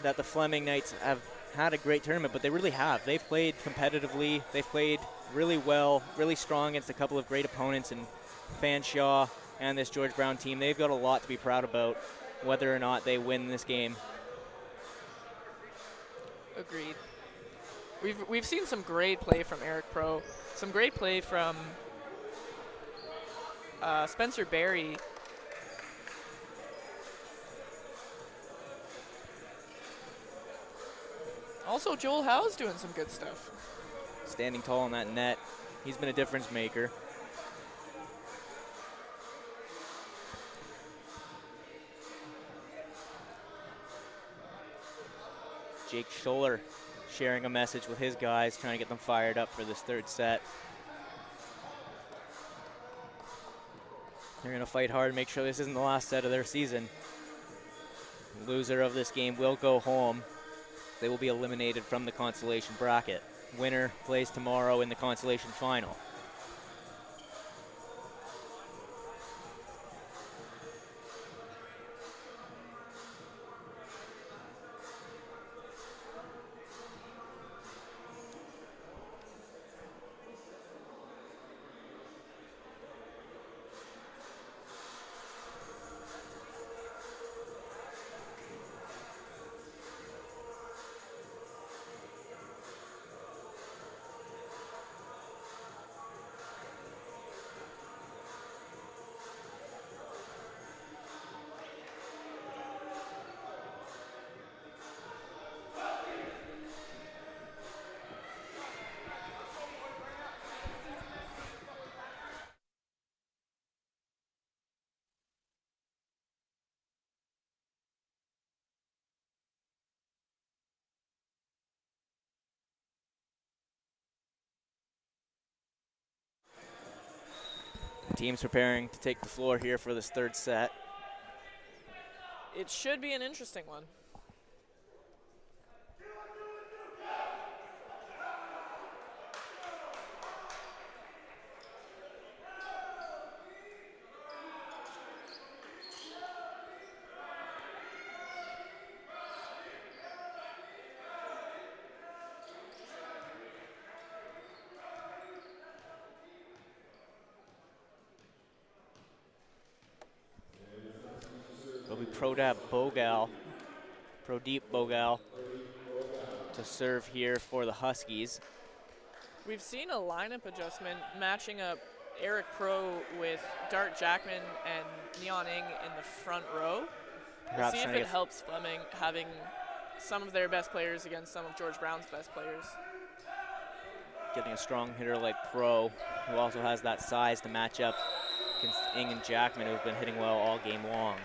that the Fleming Knights have had a great tournament, but they really have. They've played competitively. They've played really well, really strong against a couple of great opponents in Fanshawe and this George Brown team. They've got a lot to be proud about whether or not they win this game. Agreed. We've seen some great play from Eric Pro, some great play from Spencer Barrie. Also, Joel Howe's doing some good stuff. Standing tall on that net. He's been a difference maker. Jake Scholler sharing a message with his guys, trying to get them fired up for this third set. They're going to fight hard, make sure this isn't the last set of their season. The loser of this game will go home. They will be eliminated from the consolation bracket. Winner plays tomorrow in the consolation final. Teams preparing to take the floor here for this third set. It should be an interesting one. It'll be Prodap Bogal, Prodeep Bogal to serve here for the Huskies. We've seen a lineup adjustment matching up Eric Pro with Dart Jackman and Neon Ing in the front row. We'll see if it helps Fleming having some of their best players against some of George Brown's best players. Getting a strong hitter like Pro, who also has that size to match up against Ing and Jackman, who've been hitting well all game long.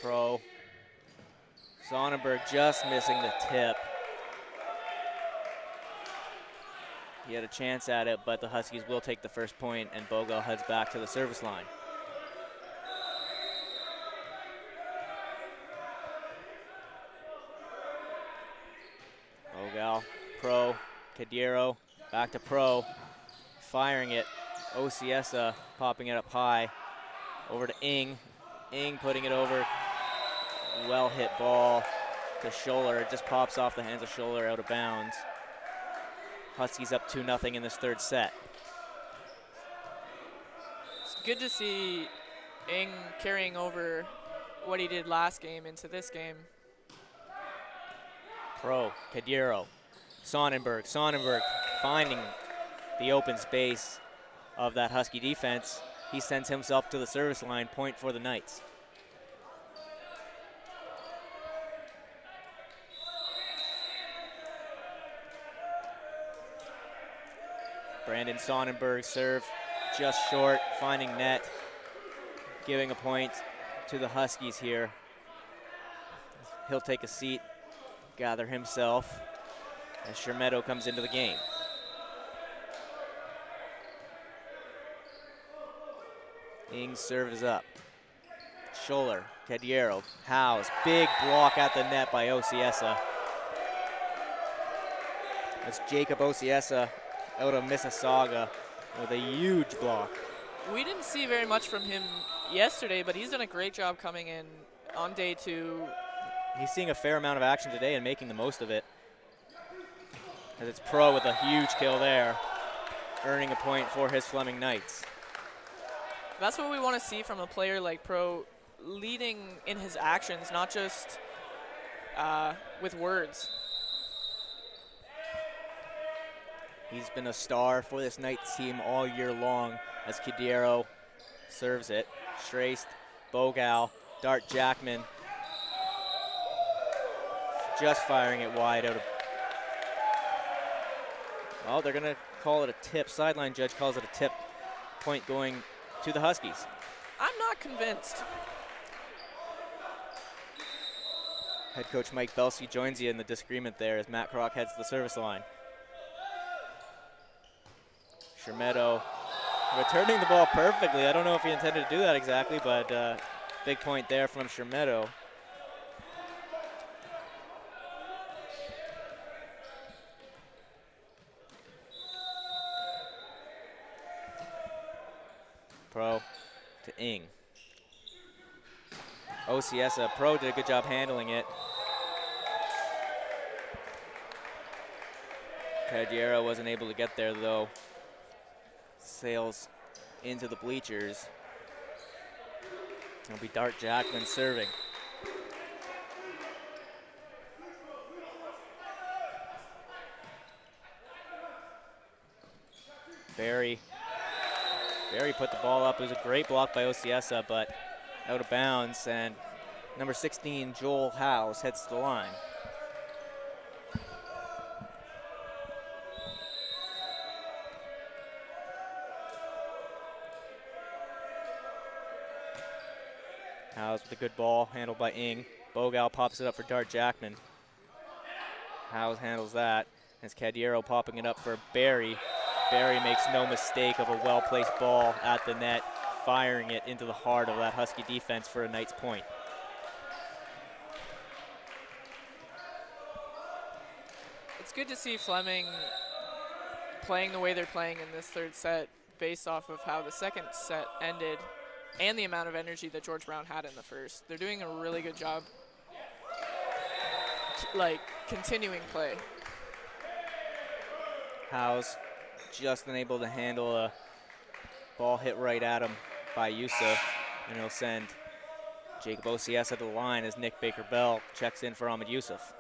Pro. Sonnenberg just missing the tip. He had a chance at it, but the Huskies will take the first point, and Bogal heads back to the service line. Bogal, Pro, Cadiero, back to Pro, firing it. Ociesa popping it up high, over to Ing. Ing putting it over. Well hit ball to Scholler. It just pops off the hands of Scholler out of bounds. Huskies up 2-0 in this third set. It's good to see Ing carrying over what he did last game into this game. Pro, Cadiero, Sonnenberg. Sonnenberg finding the open space of that Husky defense. He sends himself to the service line, point for the Knights. Brandon Sonnenberg serve just short, finding net, giving a point to the Huskies here. He'll take a seat, gather himself as Shermedo comes into the game. Ing's serve is up. Scholler, Cadiero, Howes, big block at the net by Ociesa. That's Jacob Ociesa out of Mississauga with a huge block. We didn't see very much from him yesterday, but he's done a great job coming in on day 2. He's seeing a fair amount of action today and making the most of it. As it's Pro with a huge kill there, earning a point for his Fleming Knights. That's what we want to see from a player like Pro, leading in his actions, not just with words. He's been a star for this Knights team all year long as Cadiero serves it. Schraist, Bogal, Dart Jackman. Just firing it wide out of... Well, they're going to call it a tip. Sideline judge calls it a tip. Point going to the Huskies. I'm not convinced. Head coach Mike Belsky joins you in the disagreement there as Matt Kroc heads to the service line. Shermedo returning the ball perfectly. I don't know if he intended to do that exactly, but big point there from Shermedo. Pro to Ing. Ociesa, Pro did a good job handling it. Cadiero wasn't able to get there though. Sails into the bleachers. It'll be Dart Jackman serving. Barrie put the ball up. It was a great block by Ociesa, but out of bounds, and number 16, Joel Howes, heads to the line. Howes with a good ball, handled by Ing. Bogal pops it up for Dart Jackman. Howes handles that, as Cadiero popping it up for Barrie. Barrie makes no mistake of a well-placed ball at the net, firing it into the heart of that Husky defense for a Knights point. It's good to see Fleming playing the way they're playing in this third set based off of how the second set ended and the amount of energy that George Brown had in the first. They're doing a really good job like continuing play. Howe's just unable to handle a ball hit right at him by Yusuf, and he'll send Jacob OCS at the line as Nick Baker-Bell checks in for Ahmed Yusuf.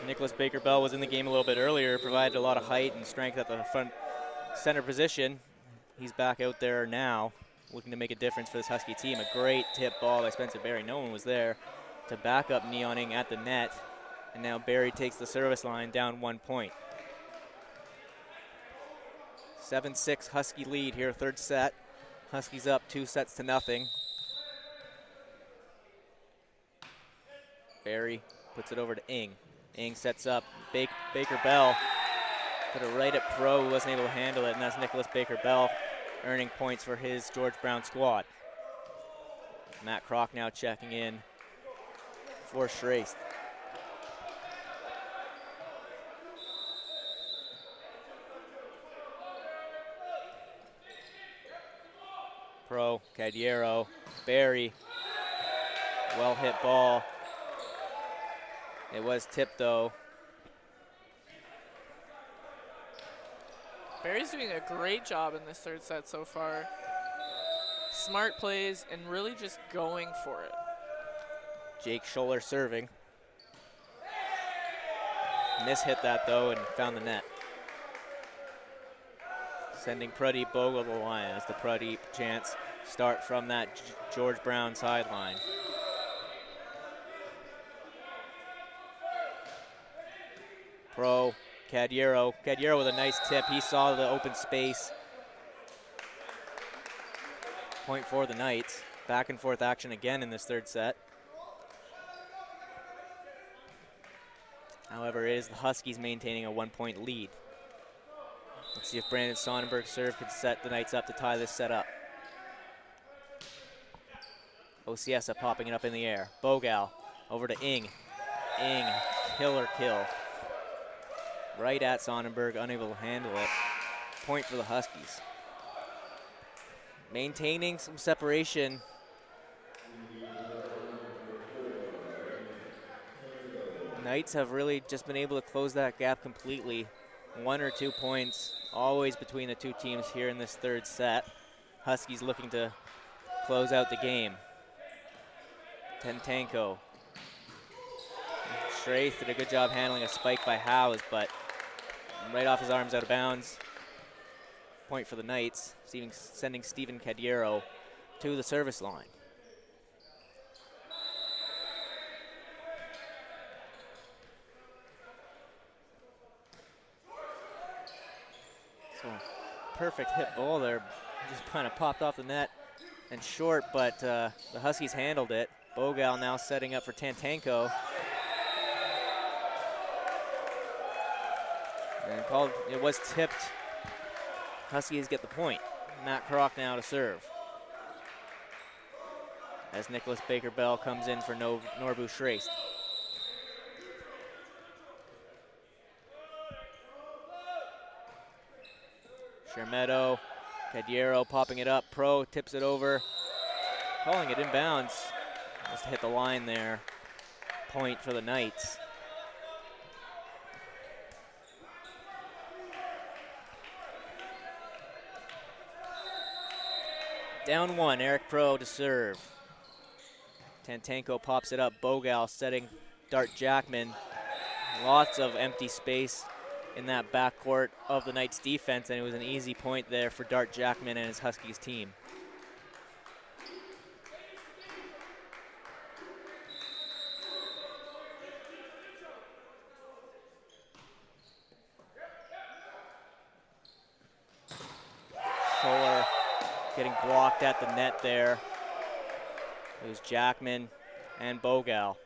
Nicholas Baker-Bell was in the game a little bit earlier, provided a lot of height and strength at the front center position. He's back out there now, looking to make a difference for this Husky team. A great tip ball by Spencer Barrie. No one was there to back up Neoning at the net. And now Barrie takes the service line down 1 point. 7-6 Husky lead here, third set. Huskies up 2-0. Barrie puts it over to Ing. Ing sets up Baker-Bell. Put it right at Pro, who wasn't able to handle it, and that's Nicholas Baker-Bell earning points for his George Brown squad. Matt Kroc now checking in for Schrace. Pro, Cadiero, Barrie. Well hit ball. It was tipped though. Barrie's doing a great job in this third set so far. Smart plays and really just going for it. Jake Scholler serving. Mishit that though and found the net. Sending Pradeep Bogle to the line as the Pradeep chants start from that George Brown sideline. Pro, Cadiero. Cadiero with a nice tip. He saw the open space. Point for the Knights. Back and forth action again in this third set. However, it is the Huskies maintaining a 1 point lead. Let's see if Brandon Sonnenberg's serve can set the Knights up to tie this set up. Ociesa popping it up in the air. Bogal over to Ing. Ing, killer kill. Right at Sonnenberg, unable to handle it. Point for the Huskies. Maintaining some separation. Knights have really just been able to close that gap completely. 1 or 2 points always between the two teams here in this third set. Huskies looking to close out the game. Tentenko. Schraith did a good job handling a spike by Howes, but right off his arms out of bounds. Point for the Knights, sending Stephen Cadiero to the service line. So perfect hit ball there. Just kind of popped off the net and short, but the Huskies handled it. Bogal now setting up for Tentenko. And called, it was tipped. Huskies get the point. Matt Kroc now to serve. As Nicholas Baker-Bell comes in for Norbu Schrace. Shermedo, Cadiero popping it up. Pro tips it over. Calling it inbounds. Just hit the line there. Point for the Knights. Down 1, Eric Pro to serve. Tentenko pops it up. Bogal setting Dart Jackman. Lots of empty space in that backcourt of the Knights defense, and it was an easy point there for Dart Jackman and his Huskies team. Scholler getting blocked at the net there. It was Jackman and Bogal.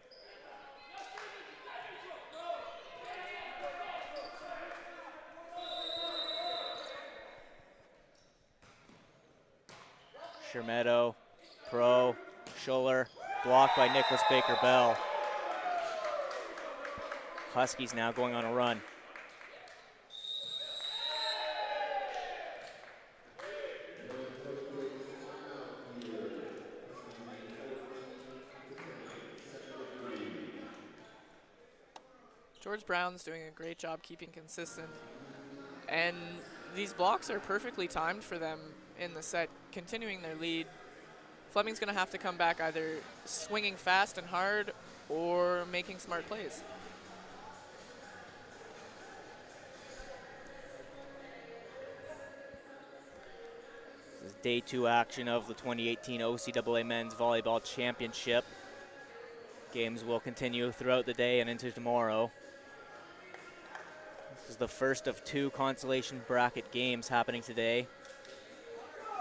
Shermetto, Pro, Schuller, blocked by Nicholas Baker-Bell. Huskies now going on a run. George Brown's doing a great job keeping consistent. And these blocks are perfectly timed for them in the set, continuing their lead. Fleming's going to have to come back either swinging fast and hard or making smart plays. This is day 2 action of the 2018 OCAA Men's Volleyball Championship. Games will continue throughout the day and into tomorrow. This is the first of 2 consolation bracket games happening today.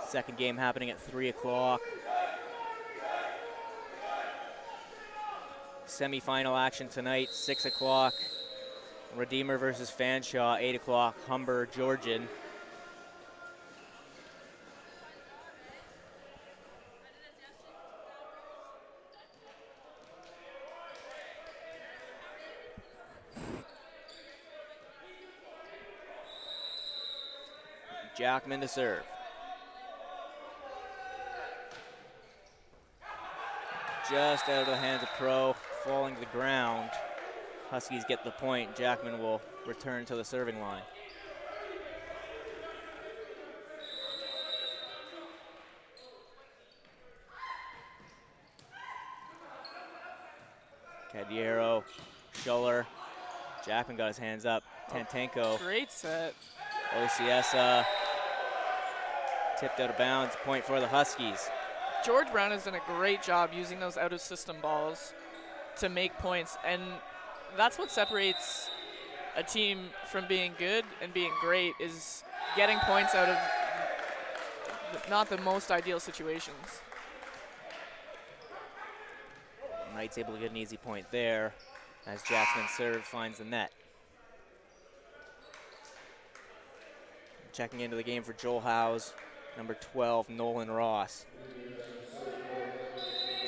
Second game happening at 3 o'clock. Semi-final action tonight, 6 o'clock. Redeemer versus Fanshawe, 8 o'clock. Humber, Georgian. Jackman to serve. Just out of the hands of Pro, falling to the ground. Huskies get the point. Jackman will return to the serving line. Cadiero, Schuller. Jackman got his hands up. Tantenko. Great set. OCS tipped out of bounds. Point for the Huskies. George Brown has done a great job using those out-of-system balls to make points, and that's what separates a team from being good and being great, is getting points out of not the most ideal situations. Knight's able to get an easy point there as Jackson's serve finds the net. Checking into the game for Joel Howes, number 12, Nolan Ross.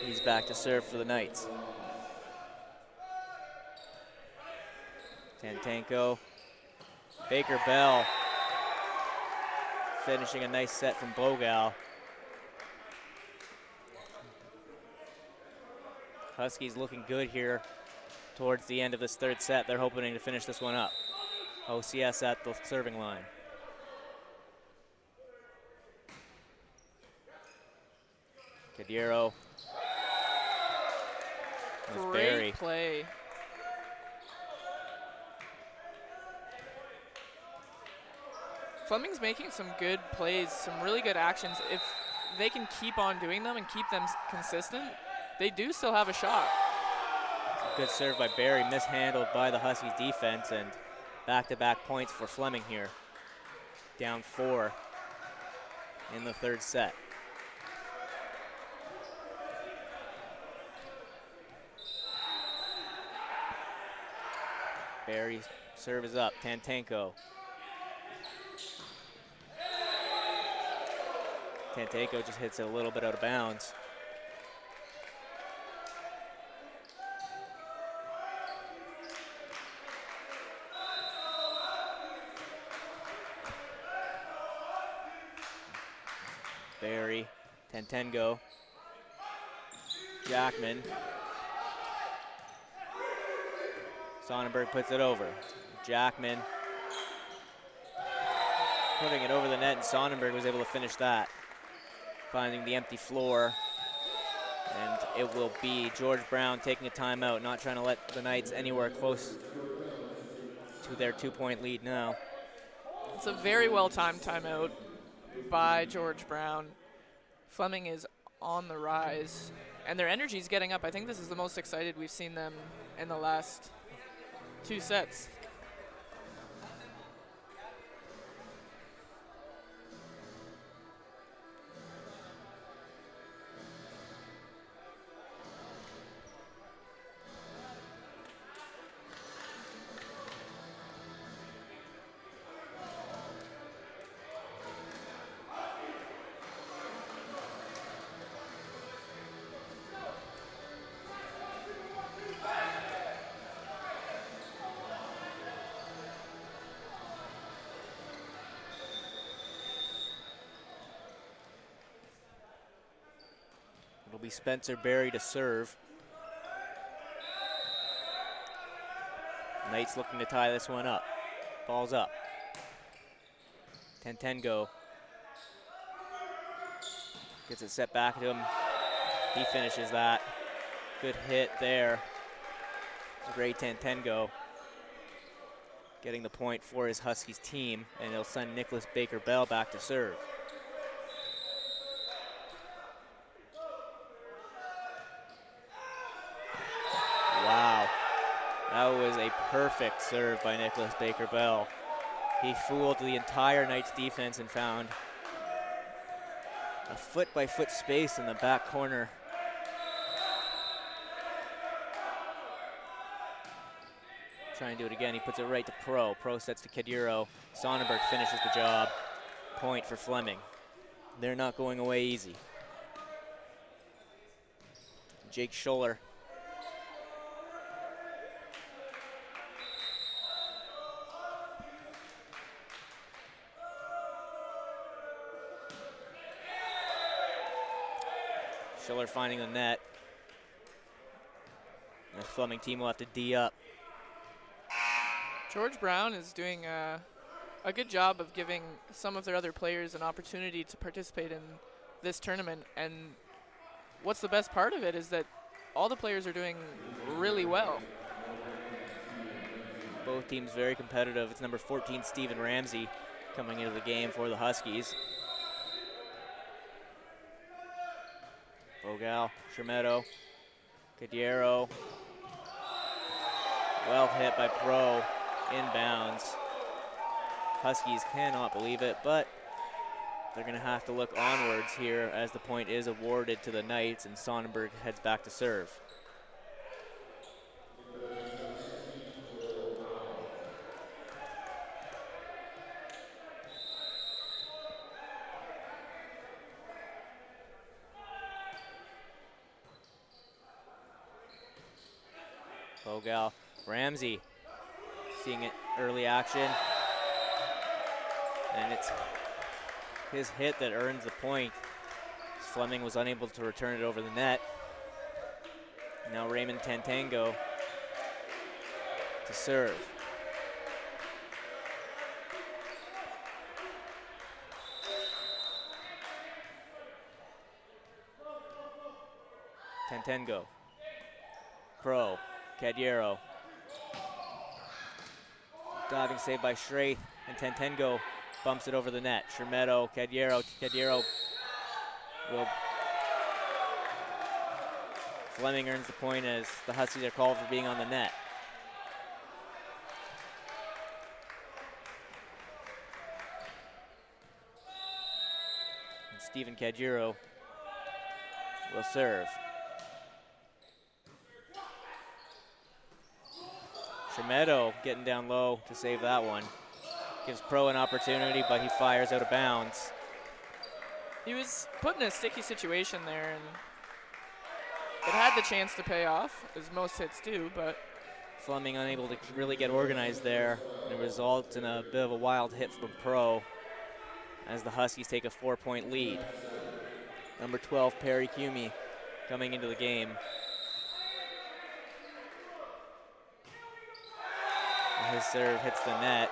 He's back to serve for the Knights. Tantenko, Baker-Bell, finishing a nice set from Bogal. Huskies looking good here towards the end of this third set. They're hoping to finish this one up. OCS at the serving line. Cadiero. Great Barrie. play. Fleming's making some good plays, some really good actions. If they can keep on doing them and keep them consistent, they do still have a shot. Good serve by Barrie, mishandled by the Huskies defense, and back-to-back points for Fleming here. Down 4 in the third set. Barrie's serve is up. Tantenko. Tantenko just hits it a little bit out of bounds. Barrie, Tantenko, Jackman. Sonnenberg puts it over. Jackman putting it over the net, and Sonnenberg was able to finish that. Finding the empty floor, and it will be George Brown taking a timeout, not trying to let the Knights anywhere close to their 2-point lead now. It's a very well-timed timeout by George Brown. Fleming is on the rise, and their energy is getting up. I think this is the most excited we've seen them in the last 2 sets. It'll be Spencer Barrie to serve. Knights looking to tie this one up. Ball's up. 10-10 go. Gets it set back to him. He finishes that. Good hit there. It's a great 10-10 go. Getting the point for his Huskies team, and he'll send Nicholas Baker-Bell back to serve. Wow, that was a perfect serve by Nicholas Baker-Bell. He fooled the entire Knights defense and found a foot-by-foot space in the back corner. Try and do it again. He puts it right to Pro. Pro sets to Kadiro. Sonnenberg finishes the job. Point for Fleming. They're not going away easy. Jake Scholler. Scholler finding the net. The Fleming team will have to D up. George Brown is doing a good job of giving some of their other players an opportunity to participate in this tournament. And what's the best part of it is that all the players are doing really well. Both teams very competitive. It's number 14, Stephen Ramsey, coming into the game for the Huskies. Bogal, Schermetto, Cadiero. Well hit by Pro, inbounds. Huskies cannot believe it, but they're gonna have to look onwards here as the point is awarded to the Knights and Sonnenberg heads back to serve. Bogal, Ramsey, seeing it early action. And it's his hit that earns the point. Fleming was unable to return it over the net. Now Raymond Tantango to serve. Tantango. Pro. Cadiero. Diving save by Schraith, and Tantango bumps it over the net. Schermetto, Cadiero will. Fleming earns the point as the Huskies are called for being on the net. And Stephen Cadiero will serve. Schermetto getting down low to save that one. Gives Pro an opportunity, but he fires out of bounds. He was put in a sticky situation there, and it had the chance to pay off, as most hits do, but Fleming unable to really get organized there, and it results in a bit of a wild hit from Pro as the Huskies take a 4-point lead. Number 12, Perry Cumey, coming into the game. His serve hits the net.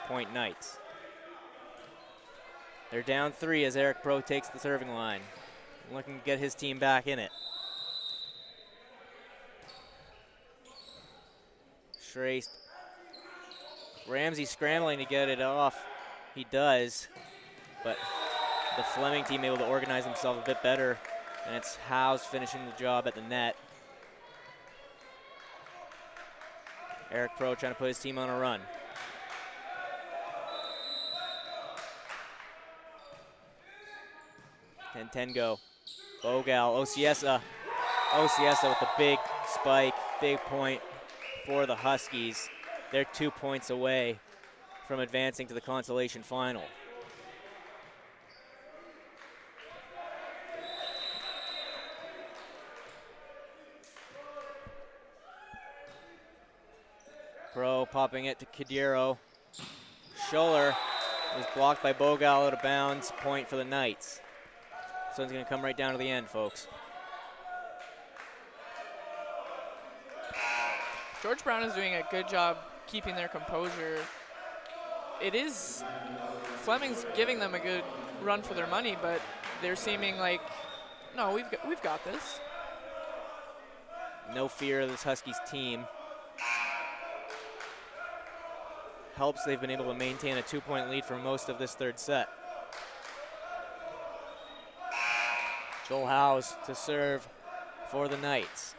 Point Knights. They're down 3 as Eric Pro takes the serving line. Looking to get his team back in it. Schraith. Ramsey scrambling to get it off. He does, but the Fleming team able to organize themselves a bit better, and it's Howes finishing the job at the net. Eric Pro trying to put his team on a run. And 10 go. Bogal, Ociesa with the big spike, big point for the Huskies. They're 2 points away from advancing to the consolation final. Pro popping it to Cadiero. Scholler was blocked by Bogal out of bounds. Point for the Knights. This one's going to come right down to the end, folks. George Brown is doing a good job keeping their composure. It is, Fleming's giving them a good run for their money, but they're seeming like, no, we've got this. No fear of this Huskies team. Helps they've been able to maintain a 2-point lead for most of this third set. Joel Howes to serve for the Knights.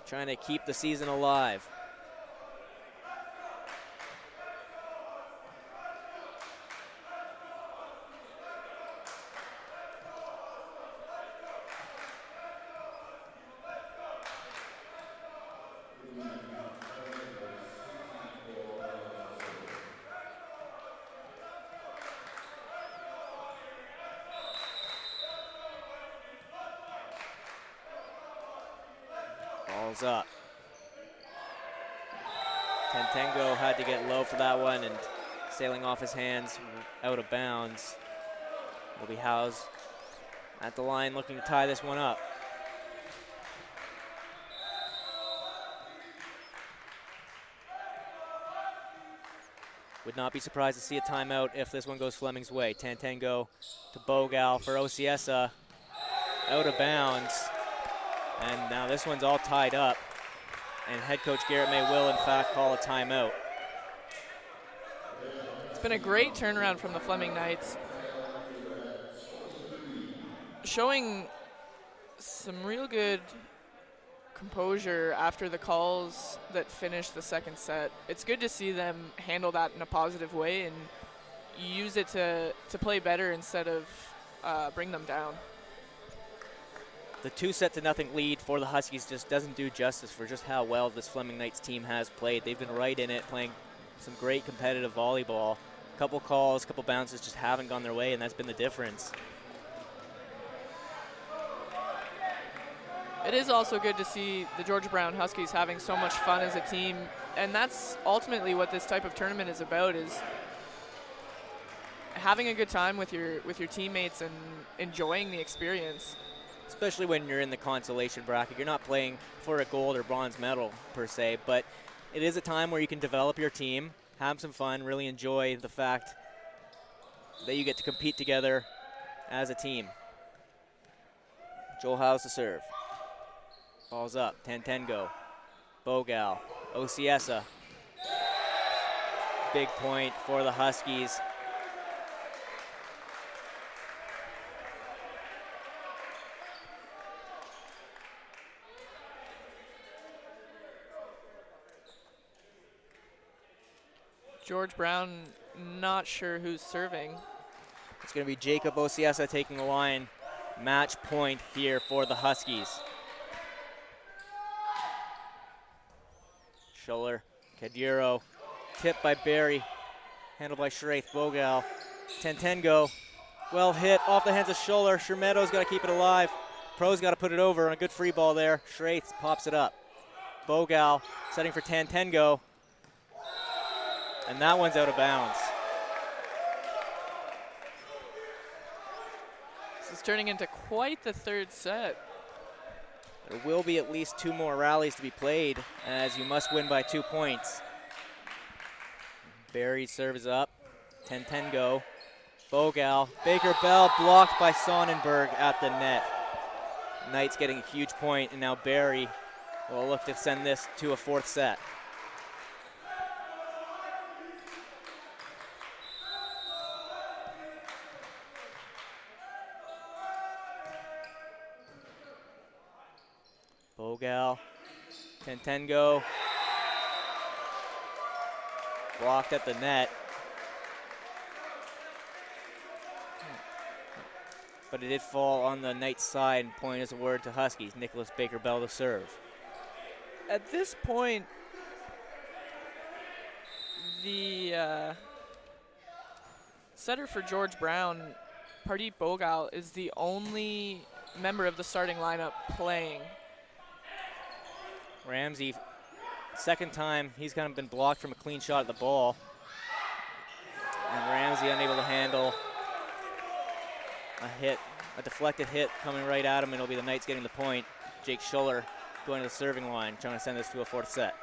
Trying to keep the season alive. Ball's up. Tentengo had to get low for that one, and sailing off his hands, out of bounds. Will be Howes at the line looking to tie this one up. Would not be surprised to see a timeout if this one goes Fleming's way. Tentengo to Bogal for Ociesa. Out of bounds. And now this one's all tied up. And head coach Garrett May will, in fact, call a timeout. It's been a great turnaround from the Fleming Knights. Showing some real good composure after the calls that finished the second set. It's good to see them handle that in a positive way and use it to play better instead of bring them down. The 2-0 lead for the Huskies just doesn't do justice for just how well this Fleming Knights team has played. They've been right in it, playing some great competitive volleyball. A couple calls, couple bounces just haven't gone their way, and that's been the difference. It is also good to see the Georgia Brown Huskies having so much fun as a team, and that's ultimately what this type of tournament is about, is having a good time with your teammates and enjoying the experience. Especially when you're in the consolation bracket. You're not playing for a gold or bronze medal per se, but it is a time where you can develop your team, have some fun, really enjoy the fact that you get to compete together as a team. Joel Howes to serve. Ball's up, Tentengo, Bogal, Ociesa. Big point for the Huskies. George Brown, not sure who's serving. It's going to be Jacob Ociesa taking the line. Match point here for the Huskies. Schuller, Cadiro, tipped by Barrie, handled by Schraith, Bogal. Tentengo, well hit off the hands of Schuller. Shermetto's got to keep it alive. Pro's got to put it over on a good free ball there. Schraith pops it up. Bogal setting for Tentengo. And that one's out of bounds. This is turning into quite the third set. There will be at least 2 more rallies to be played, as you must win by 2 points. Barrie serves up. Tentengo. Bogal. Baker Bell blocked by Sonnenberg at the net. Knights getting a huge point, and now Barrie will look to send this to a 4th set. Bogal, Tentengo, blocked at the net. But it did fall on the Knights side, and point is a word to Huskies. Nicholas Baker Bell to serve. At this point, the setter for George Brown, Pardeep Bogal, is the only member of the starting lineup playing. Ramsey, second time he's kind of been blocked from a clean shot at the ball. And Ramsey unable to handle a hit A deflected hit coming right at him, and it'll be the Knights getting the point. Jake Schuller going to the serving line, trying to send this to a fourth set.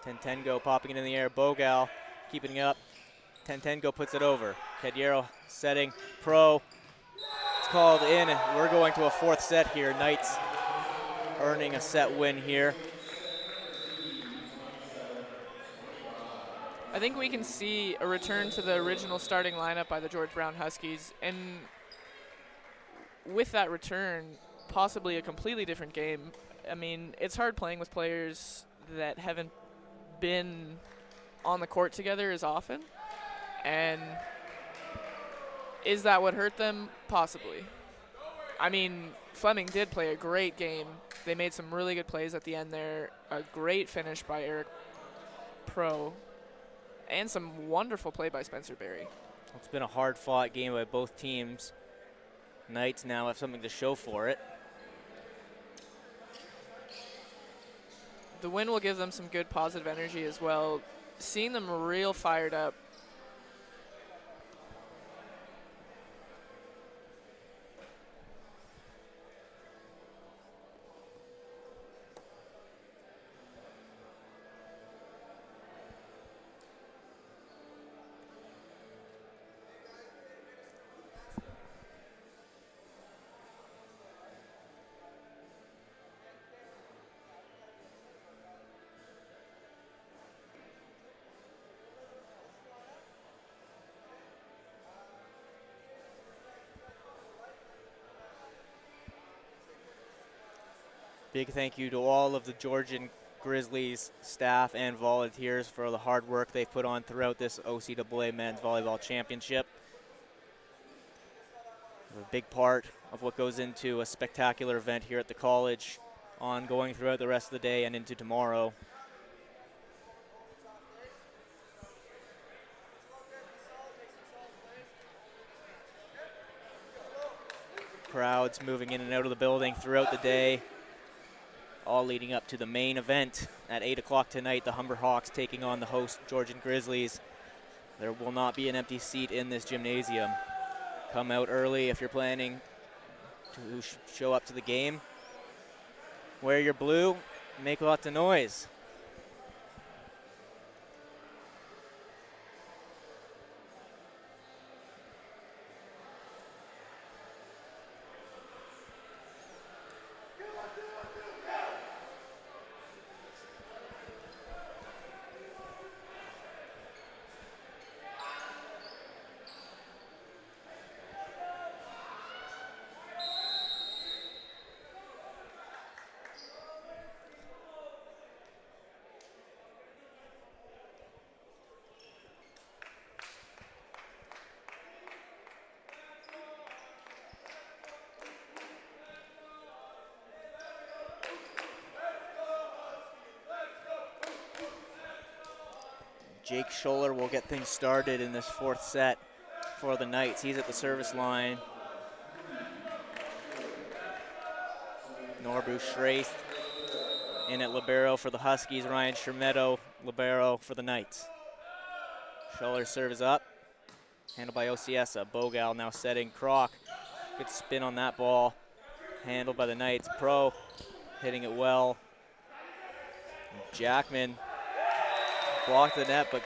Tentengo popping it in the air. Bogal keeping it up. Tentengo puts it over. Cadiero setting. Pro. It's called in, and we're going to a fourth set here. Knights earning a set win here. I think we can see a return to the original starting lineup by the George Brown Huskies, and with that return, possibly a completely different game. I mean, it's hard playing with players that haven't been on the court together as often, and is that what hurt them? Possibly. I mean, Fleming did play a great game. They made some really good plays at the end there. A great finish by Eric Pro, and some wonderful play by Spencer Barrie. It's been a hard-fought game by both teams. Knights now have something to show for it. The win will give them some good positive energy as well. Seeing them real fired up. Big thank you to all of the Georgian Grizzlies staff and volunteers for the hard work they've put on throughout this OCAA Men's Volleyball Championship. A big part of what goes into a spectacular event here at the college, ongoing throughout the rest of the day and into tomorrow. Crowds moving in and out of the building throughout the day, all leading up to the main event at 8 o'clock tonight. The Humber Hawks taking on the host Georgian Grizzlies. There will not be an empty seat in this gymnasium. Come out early if you're planning to show up to the game. Wear your blue, make lots of noise. Jake Schuller will get things started in this fourth set for the Knights. He's at the service line. Norbu Schraith in at libero for the Huskies. Ryan Schermetto, libero for the Knights. Schuller serves up, handled by Ociesa. Bogal now setting. Kroc, good spin on that ball, handled by the Knights. Pro hitting it well. Jackman blocked the net, but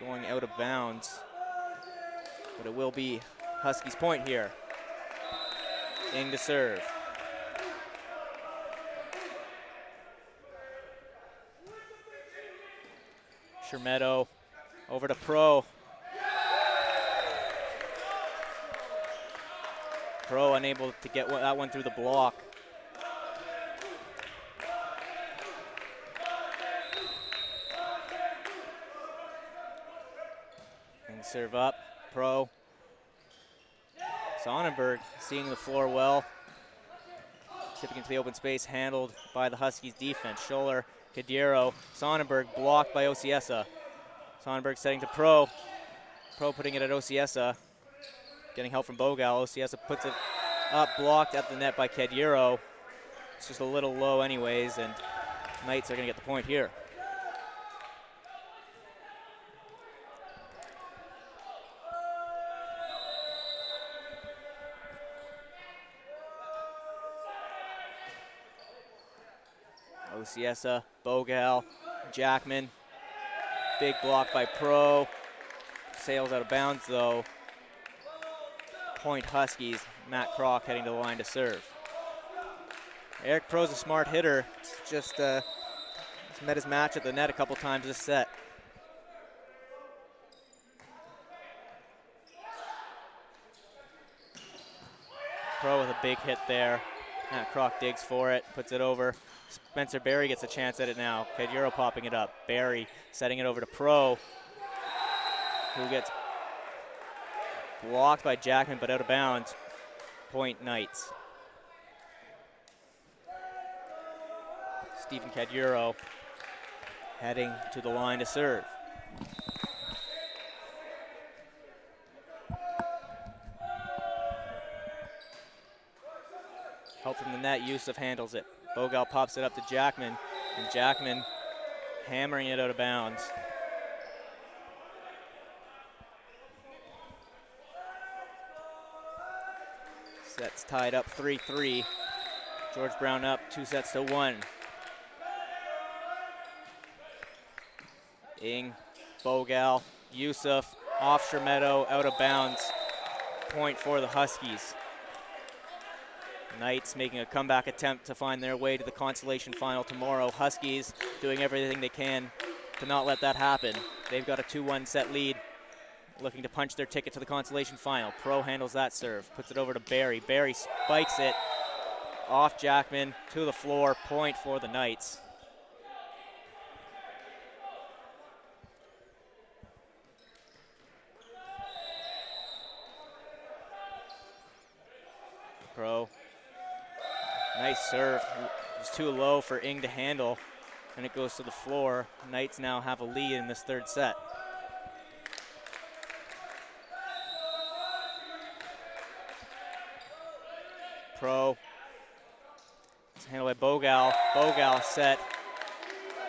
going out of bounds. But it will be Huskies' point here. Ing to serve. Schermetto over to Pro. Pro unable to get that one through the block. Serve up, Pro. Sonnenberg seeing the floor well. Tipping into the open space, handled by the Huskies defense. Schuller, Cadiero, Sonnenberg blocked by Ociesa. Sonnenberg setting to Pro. Pro putting it at Ociesa. Getting help from Bogal. Ociesa puts it up, blocked at the net by Keduro. It's just a little low anyways, and Knights are going to get the point here. Ociesa, Bogal, Jackman. Big block by Pro. Sails out of bounds though. Point Huskies. Matt Kroc heading to the line to serve. Eric Pro's a smart hitter. It's just he's met his match at the net a couple times this set. Pro with a big hit there. Matt Kroc digs for it, puts it over. Spencer Barrie gets a chance at it now. Keduro popping it up. Barrie setting it over to Pro, who gets blocked by Jackman but out of bounds. Point Knights. Stephen Keduro heading to the line to serve. Help from the net, Yusuf handles it. Bogal pops it up to Jackman, and Jackman hammering it out of bounds. Sets tied up 3-3. George Brown up 2-1. Ing, Bogal, Yusuf, off Shermetto, out of bounds. Point for the Huskies. Knights making a comeback attempt to find their way to the Consolation final tomorrow. Huskies doing everything they can to not let that happen. They've got a 2-1 set lead, looking to punch their ticket to the Consolation final. Pro handles that serve, puts it over to Barrie. Barrie spikes it off Jackman to the floor. Point for the Knights. Pro. Nice serve. It's too low for Ing to handle, and it goes to the floor. Knights now have a lead in this third set. Pro. It's handled by Bogal. Bogal set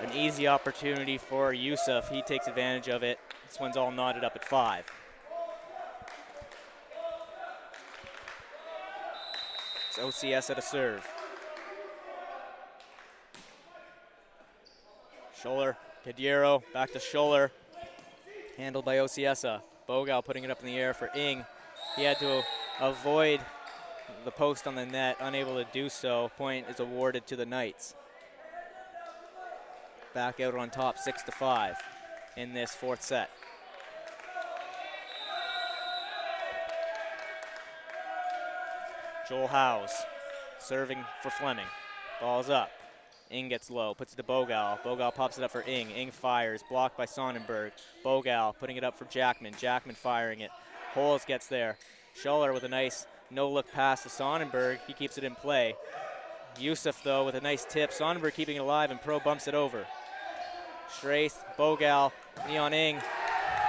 an easy opportunity for Yusuf. He takes advantage of it. This one's all knotted up at 5. It's OCS at a serve. Scholler, Keduro, back to Scholler. Handled by Ociesa. Bogal putting it up in the air for Ing. He had to avoid the post on the net, unable to do so. Point is awarded to the Knights. Back out on top 6-5 in this fourth set. Joel Howes serving for Fleming. Ball's up. Ing gets low, puts it to Bogal. Bogal pops it up for Ing. Ing fires, blocked by Sonnenberg. Bogal putting it up for Jackman. Jackman firing it. Holes gets there. Scholler with a nice no-look pass to Sonnenberg. He keeps it in play. Yusuf, though, with a nice tip. Sonnenberg keeping it alive, and Pro bumps it over. Straith, Bogal, Neon Ing,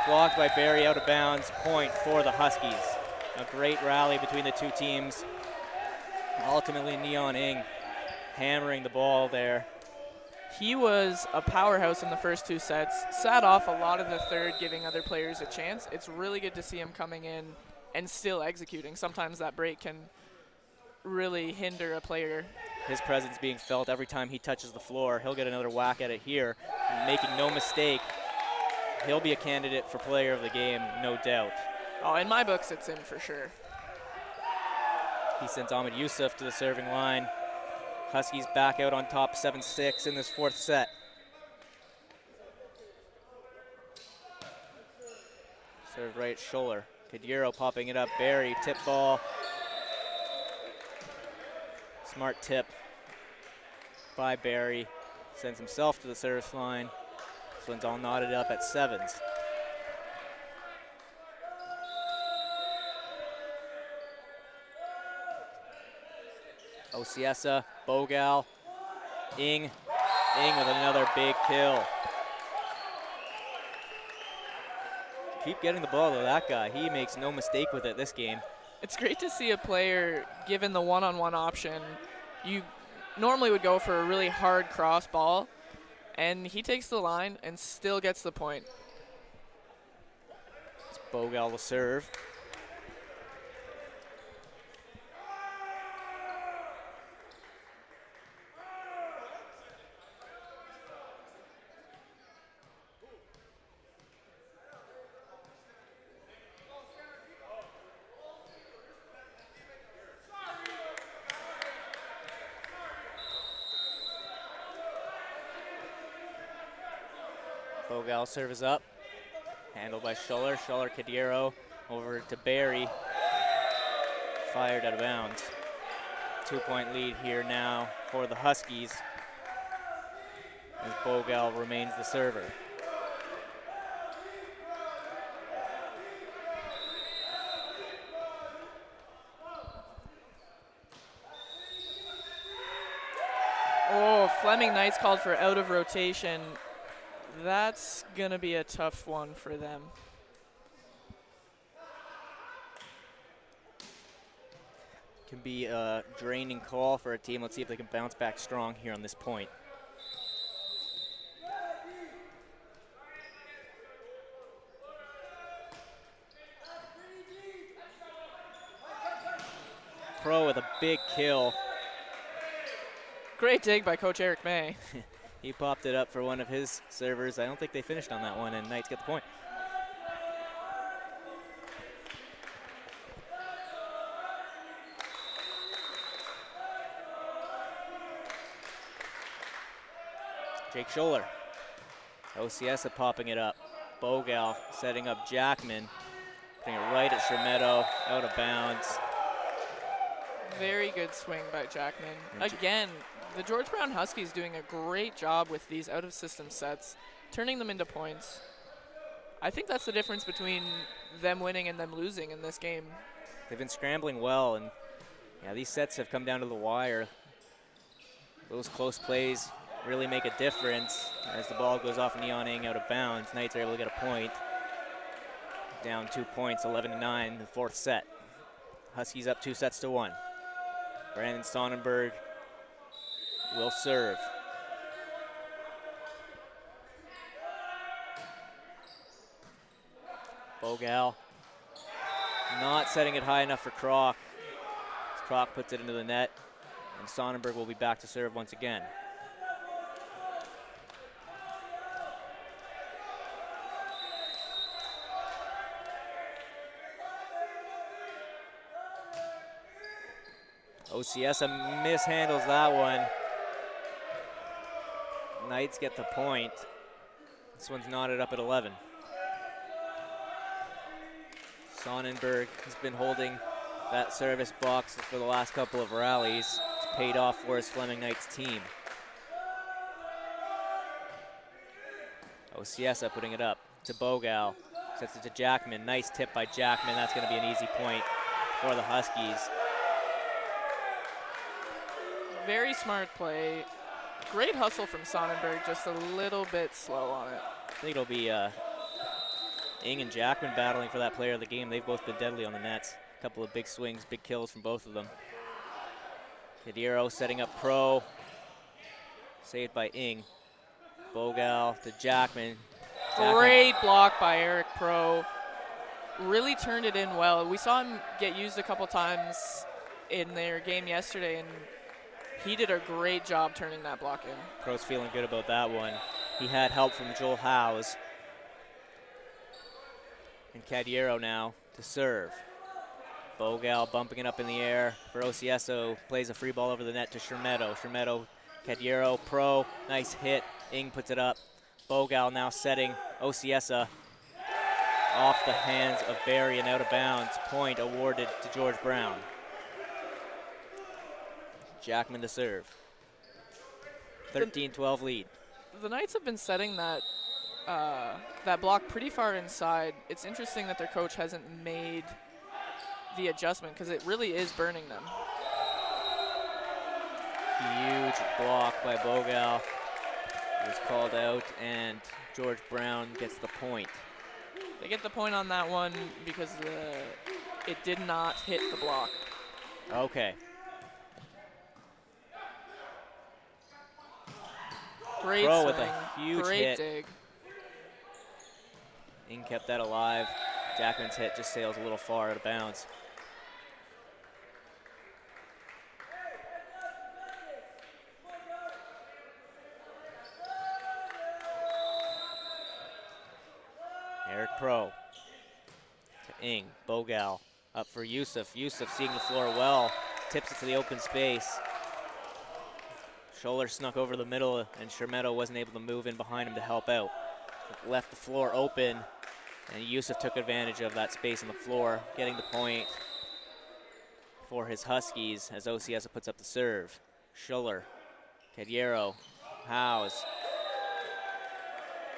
blocked by Barrie, out of bounds. Point for the Huskies. A great rally between the two teams. Ultimately, Neon Ing hammering the ball there. He was a powerhouse in the first 2 sets, sat off a lot of the third, giving other players a chance. It's really good to see him coming in and still executing. Sometimes that break can really hinder a player. His presence being felt every time he touches the floor. He'll get another whack at it here, making no mistake. He'll be a candidate for player of the game, no doubt. Oh, in my books, it's in for sure. He sends Ahmed Yusuf to the serving line. Huskies back out on top 7-6 in this fourth set. Served right, Scholler. Keduro popping it up. Barrie, tip ball. Smart tip by Barrie. Sends himself to the service line. This one's all knotted up at 7s. Ociesa, Bogal, Ing with another big kill. Keep getting the ball to that guy. He makes no mistake with it this game. It's great to see a player given the one-on-one option. You normally would go for a really hard cross ball, and he takes the line and still gets the point. It's Bogal to serve. Bogal serve is up. Handled by Schuller. Schuller, Cadiero over to Barrie. Fired out of bounds. 2-point lead here now for the Huskies, as Bogal remains the server. Oh, Fleming Knights called for out of rotation. That's going to be a tough one for them. Can be a draining call for a team. Let's see if they can bounce back strong here on this point. Pro with a big kill. Great dig by Coach Eric May. He popped it up for one of his servers. I don't think they finished on that one, and Knights get the point. Jake Scholler. OCS popping it up. Bogal setting up Jackman. Putting it right at Shermetto, out of bounds. Very good swing by Jackman. Again, the George Brown Huskies doing a great job with these out-of-system sets, turning them into points. I think that's the difference between them winning and them losing in this game. They've been scrambling well, and yeah, these sets have come down to the wire. Those close plays really make a difference as the ball goes off Neoning out of bounds. Knights are able to get a point. Down 2 points, 11-9, the fourth set. Huskies up 2-1. Brandon Sonnenberg will serve. Bogal not setting it high enough for Kroc. Kroc puts it into the net, and Sonnenberg will be back to serve once again. OCS mishandles that one. Knights get the point. This one's knotted up at 11. Sonnenberg has been holding that service box for the last couple of rallies. It's paid off for his Fleming Knights team. OCS putting it up to Bogal. Sets it to Jackman. Nice tip by Jackman. That's going to be an easy point for the Huskies. Very smart play. Great hustle from Sonnenberg, just a little bit slow on it. I think it'll be Ing and Jackman battling for that player of the game. They've both been deadly on the nets. A couple of big swings, big kills from both of them. Cadiero setting up Pro. Saved by Ing. Bogal to Jackman. Great block by Eric Pro. Really turned it in well. We saw him get used a couple times in their game yesterday, and he did a great job turning that block in. Pro's feeling good about that one. He had help from Joel Howes. And Cadiero now to serve. Bogal bumping it up in the air for Ocieso. Plays a free ball over the net to Shermetto. Shermetto, Cadiero, Pro, nice hit. Ing puts it up. Bogal now setting Ocieso off the hands of Barrie and out of bounds. Point awarded to George Brown. Jackman to serve. 13-12 lead. The Knights have been setting that that block pretty far inside. It's interesting that their coach hasn't made the adjustment because it really is burning them. Huge block by Bogal. It was called out, and George Brown gets the point. They get the point on that one because It did not hit the block. Okay. Great Pro swing. with a huge Great hit. dig. Ing kept that alive. Jackman's hit just sails a little far out of bounds. Eric Pro to Ing. Bogal up for Yusuf. Yusuf seeing the floor well. Tips it to the open space. Scholler snuck over the middle, and Shermetto wasn't able to move in behind him to help out. Left the floor open, and Yusuf took advantage of that space on the floor, getting the point for his Huskies as OCS puts up the serve. Scholler, Cadiero, Howes,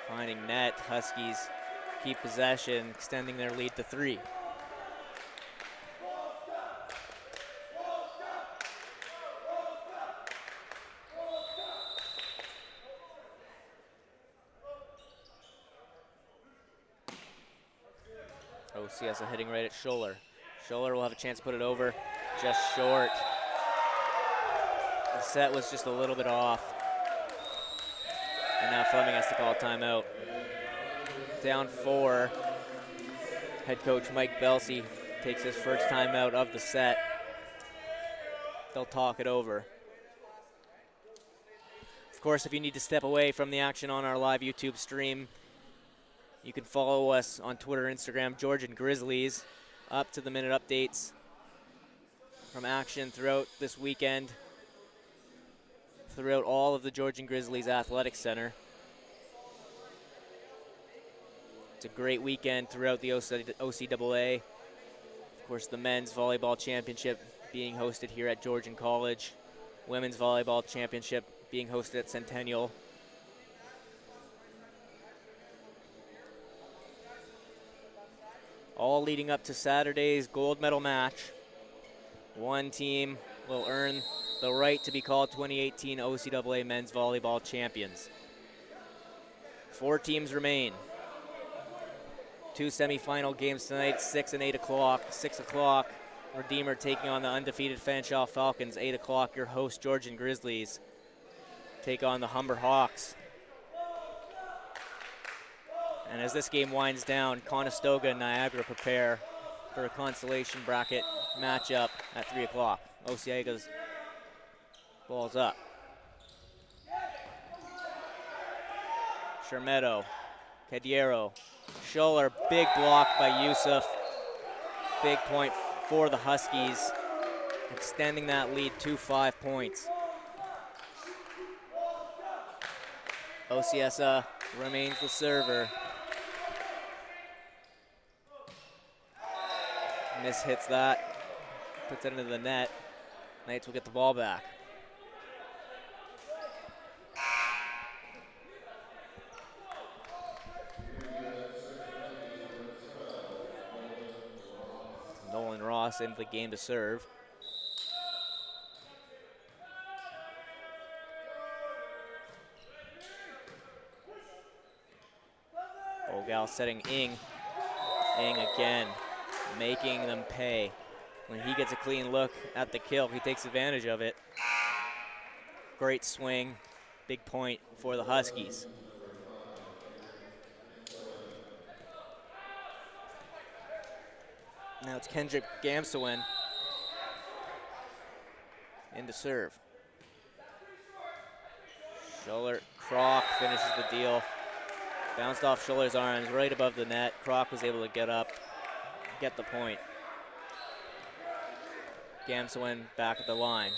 finding net. Huskies keep possession, extending their lead to 3. OCS hitting right at Scholler. Scholler will have a chance to put it over, just short. The set was just a little bit off. And now Fleming has to call a timeout. Down 4. Head coach Mike Belsey takes his first timeout of the set. They'll talk it over. Of course, if you need to step away from the action on our live YouTube stream, you can follow us on Twitter, Instagram, Georgian Grizzlies. Up to the minute updates from action throughout this weekend, throughout all of the Georgian Grizzlies Athletic Center. It's a great weekend throughout the OCAA. Of course, the men's volleyball championship being hosted here at Georgian College. Women's volleyball championship being hosted at Centennial. All leading up to Saturday's gold medal match. One team will earn the right to be called 2018 OCAA men's volleyball champions. 4 teams remain. 2 semifinal games tonight, 6 and 8 o'clock. 6 o'clock, Redeemer taking on the undefeated Fanshawe Falcons. 8 o'clock, your host Georgian Grizzlies take on the Humber Hawks. And as this game winds down, Conestoga and Niagara prepare for a consolation bracket matchup at 3 o'clock. Osiega's ball's up. Shermetto, Cadiero, Scholler, big block by Yusuf. Big point for the Huskies, extending that lead to 5 points. OCS remains the server. Miss hits that, puts it into the net. Knights will get the ball back. Nolan Ross into the game to serve. Bogal setting Ing. Ing again, making them pay. When he gets a clean look at the kill, he takes advantage of it. Great swing, big point for the Huskies. Now it's Kendrick Gamsawin in to serve. Scholler, Kroc finishes the deal. Bounced off Scholler's arms right above the net. Kroc was able to get up, get the point. Gamsawin back at the line.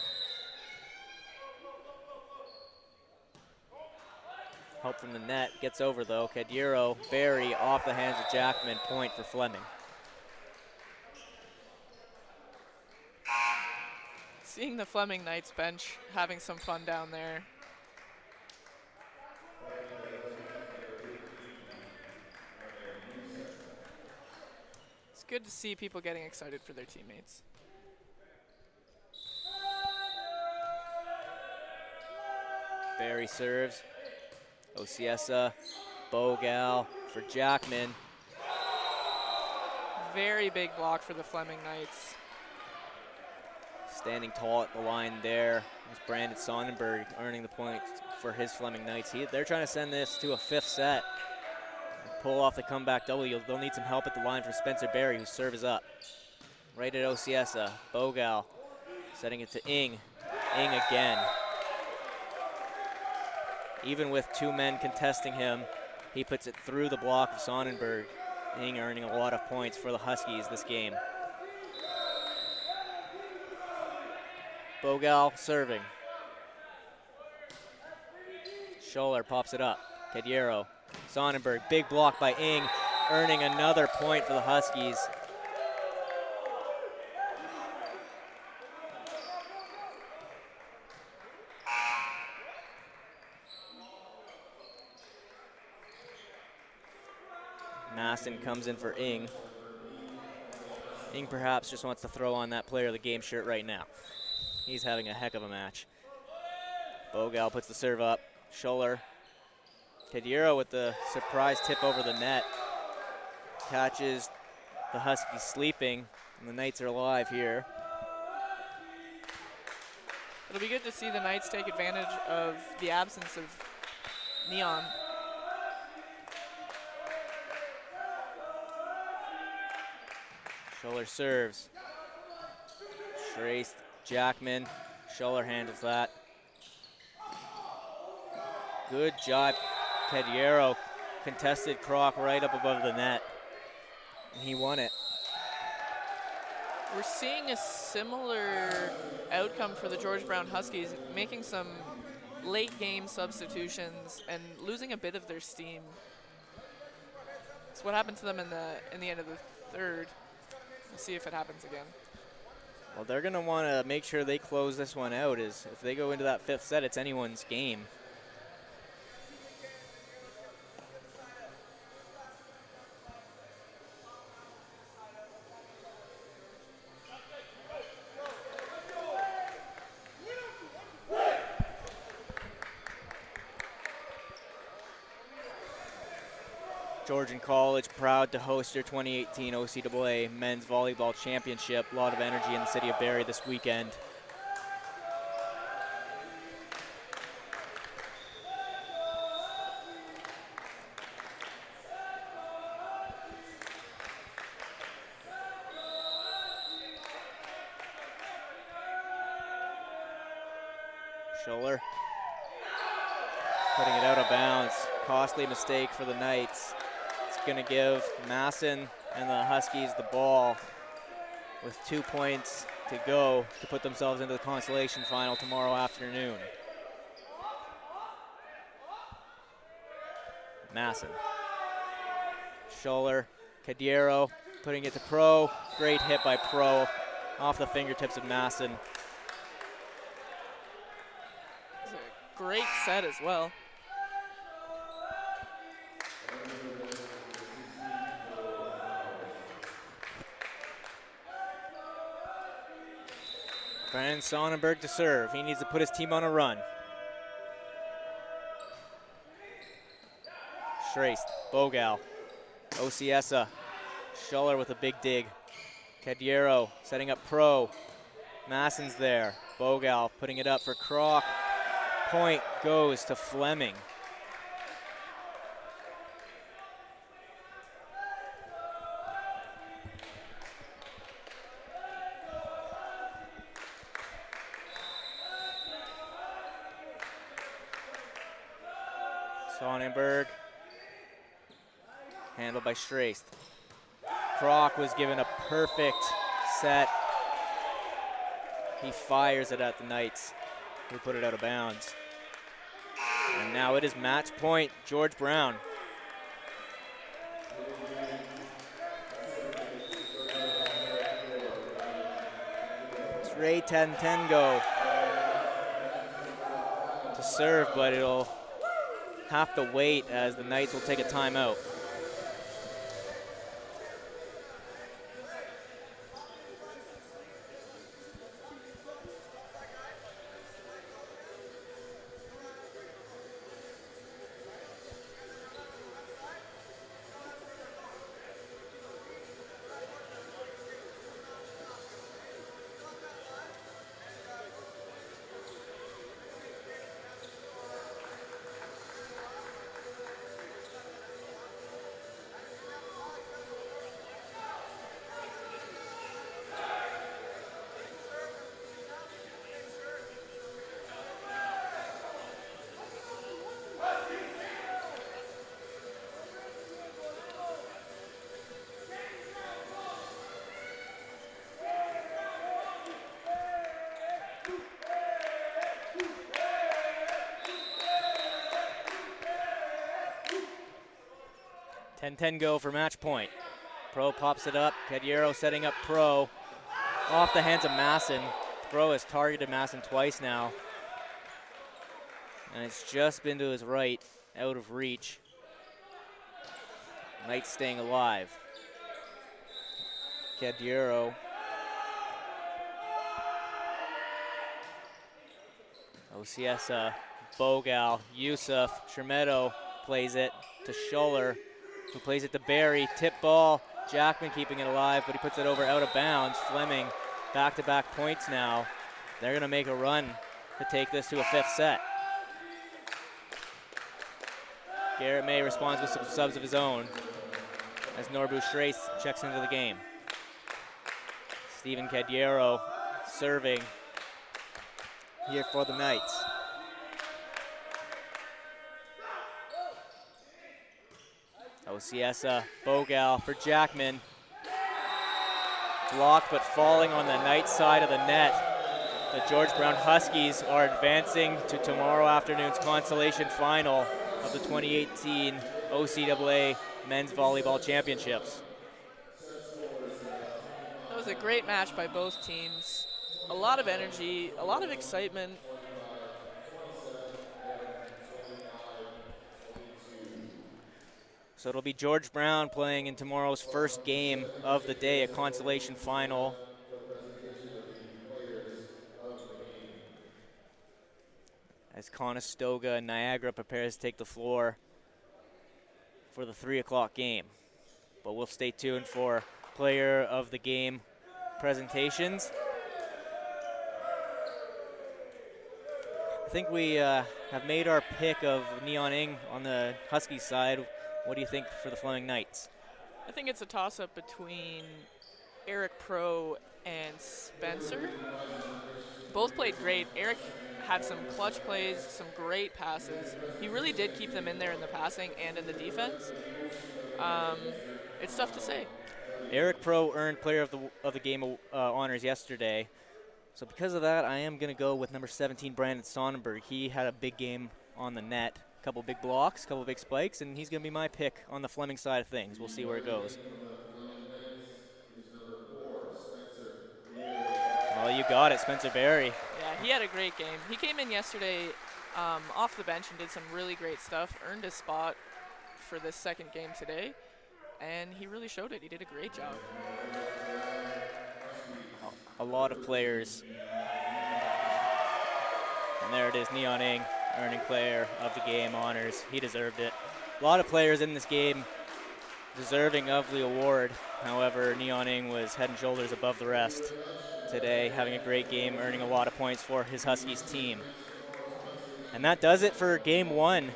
Help from the net, gets over though. Cadiero, Barrie off the hands of Jackman, point for Fleming. Seeing the Fleming Knights bench having some fun down there. It's good to see people getting excited for their teammates. Barrie serves. Osiesa, Bogal for Jackman. very big block for the Fleming Knights. Standing tall at the line there is Brandon Sonnenberg, earning the point for his Fleming Knights. They're trying to send this to a 5th set. Pull off the comeback W. They'll need some help at the line from Spencer Barrie, whose serve is up. Right at Ociesa. Bogal setting it to Ing. Ing again. Even with 2 men contesting him, he puts it through the block of Sonnenberg. Ing earning a lot of points for the Huskies this game. Bogal serving. Scholler pops it up. Cadiero. Sonnenberg, big block by Ing, earning another point for the Huskies. Masson comes in for Ing. Ing perhaps just wants to throw on that player of the game shirt right now. He's having a heck of a match. Bogal puts the serve up. Scholler. Cadiero with the surprise tip over the net. Catches the Huskies sleeping, and the Knights are alive here. It'll be good to see the Knights take advantage of the absence of Neon. Scholler serves. Trace Jackman. Scholler handles that. Good job, Cadiero. Contested croc right up above the net. And he won it. We're seeing a similar outcome for the George Brown Huskies, making some late game substitutions and losing a bit of their steam. It's what happened to them in the end of the 3rd. We'll see if it happens again. Well, they're going to want to make sure they close this one out. Is if they go into that 5th set, it's anyone's game. Georgian College proud to host your 2018 OCAA Men's Volleyball Championship. A lot of energy in the city of Barrie this weekend. Scholler putting it out of bounds. Costly mistake for the Knights. It's going to give Masson and the Huskies the ball with 2 points to go to put themselves into the Consolation final tomorrow afternoon. Masson. Scholler, Cadiero putting it to Pro. Great hit by Pro off the fingertips of Masson. It's a great set as well. Brandon Sonnenberg to serve. He needs to put his team on a run. Schrace, Bogal, Ociesa, Scholler with a big dig. Cadiero setting up Pro. Masson's there. Bogal putting it up for Kroc. Point goes to Fleming. Sonnenberg, handled by Straist. Kroc was given a perfect set. He fires it at the Knights, who put it out of bounds. And now it is match point, George Brown. It's Ray Tantengo to serve, but it'll have to wait as the Knights will take a timeout. 10-10 go for match point. Pro pops it up. Cadiero setting up Pro. Off the hands of Masson. Pro has targeted Masson twice now. And it's just been to his right, out of reach. Knights staying alive. Cadiero. Ociesa, Bogal, Yusuf, Shermedo plays it to Schuller, who plays it to Barrie. Tip ball, Jackman keeping it alive, but he puts it over out of bounds. Fleming, back-to-back points now. They're gonna make a run to take this to a 5th set. Garrett May responds with some subs of his own as Norbu Schrace checks into the game. Steven Cadiero serving here for the Knights. Ociesa, Bogal for Jackman. Blocked but falling on the Knights side of the net. The George Brown Huskies are advancing to tomorrow afternoon's consolation final of the 2018 OCAA Men's Volleyball Championships. That was a great match by both teams. A lot of energy, a lot of excitement. So it'll be George Brown playing in tomorrow's first game of the day, a consolation final. As Conestoga and Niagara prepares to take the floor for the 3 o'clock game. But we'll stay tuned for player of the game presentations. I think we have made our pick of Neon Ing on the Huskies side. What do you think for the Fleming Knights? I think it's a toss-up between Eric Pro and Spencer. Both played great. Eric had some clutch plays, some great passes. He really did keep them in there in the passing and in the defense. It's tough to say. Eric Pro earned player of the game honors yesterday. So because of that, I am going to go with number 17, Brandon Sonnenberg. He had a big game on the net, a couple big blocks, a couple big spikes, and he's going to be my pick on the Fleming side of things. We'll see where it goes. Well, you got it, Spencer Barrie. Yeah, he had a great game. He came in yesterday off the bench and did some really great stuff, earned his spot for this second game today, and he really showed it. He did a great job. A lot of players. And there it is, Neon Ing earning player of the game honors. He deserved it. A lot of players in this game deserving of the award. However, Neon Ing was head and shoulders above the rest today, having a great game, earning a lot of points for his Huskies team. And that does it for game 1.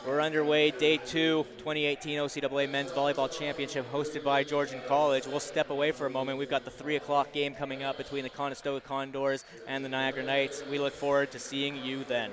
We're underway, day 2, 2018 OCAA Men's Volleyball Championship hosted by Georgian College. We'll step away for a moment. We've got the 3 o'clock game coming up between the Conestoga Condors and the Niagara Knights. We look forward to seeing you then.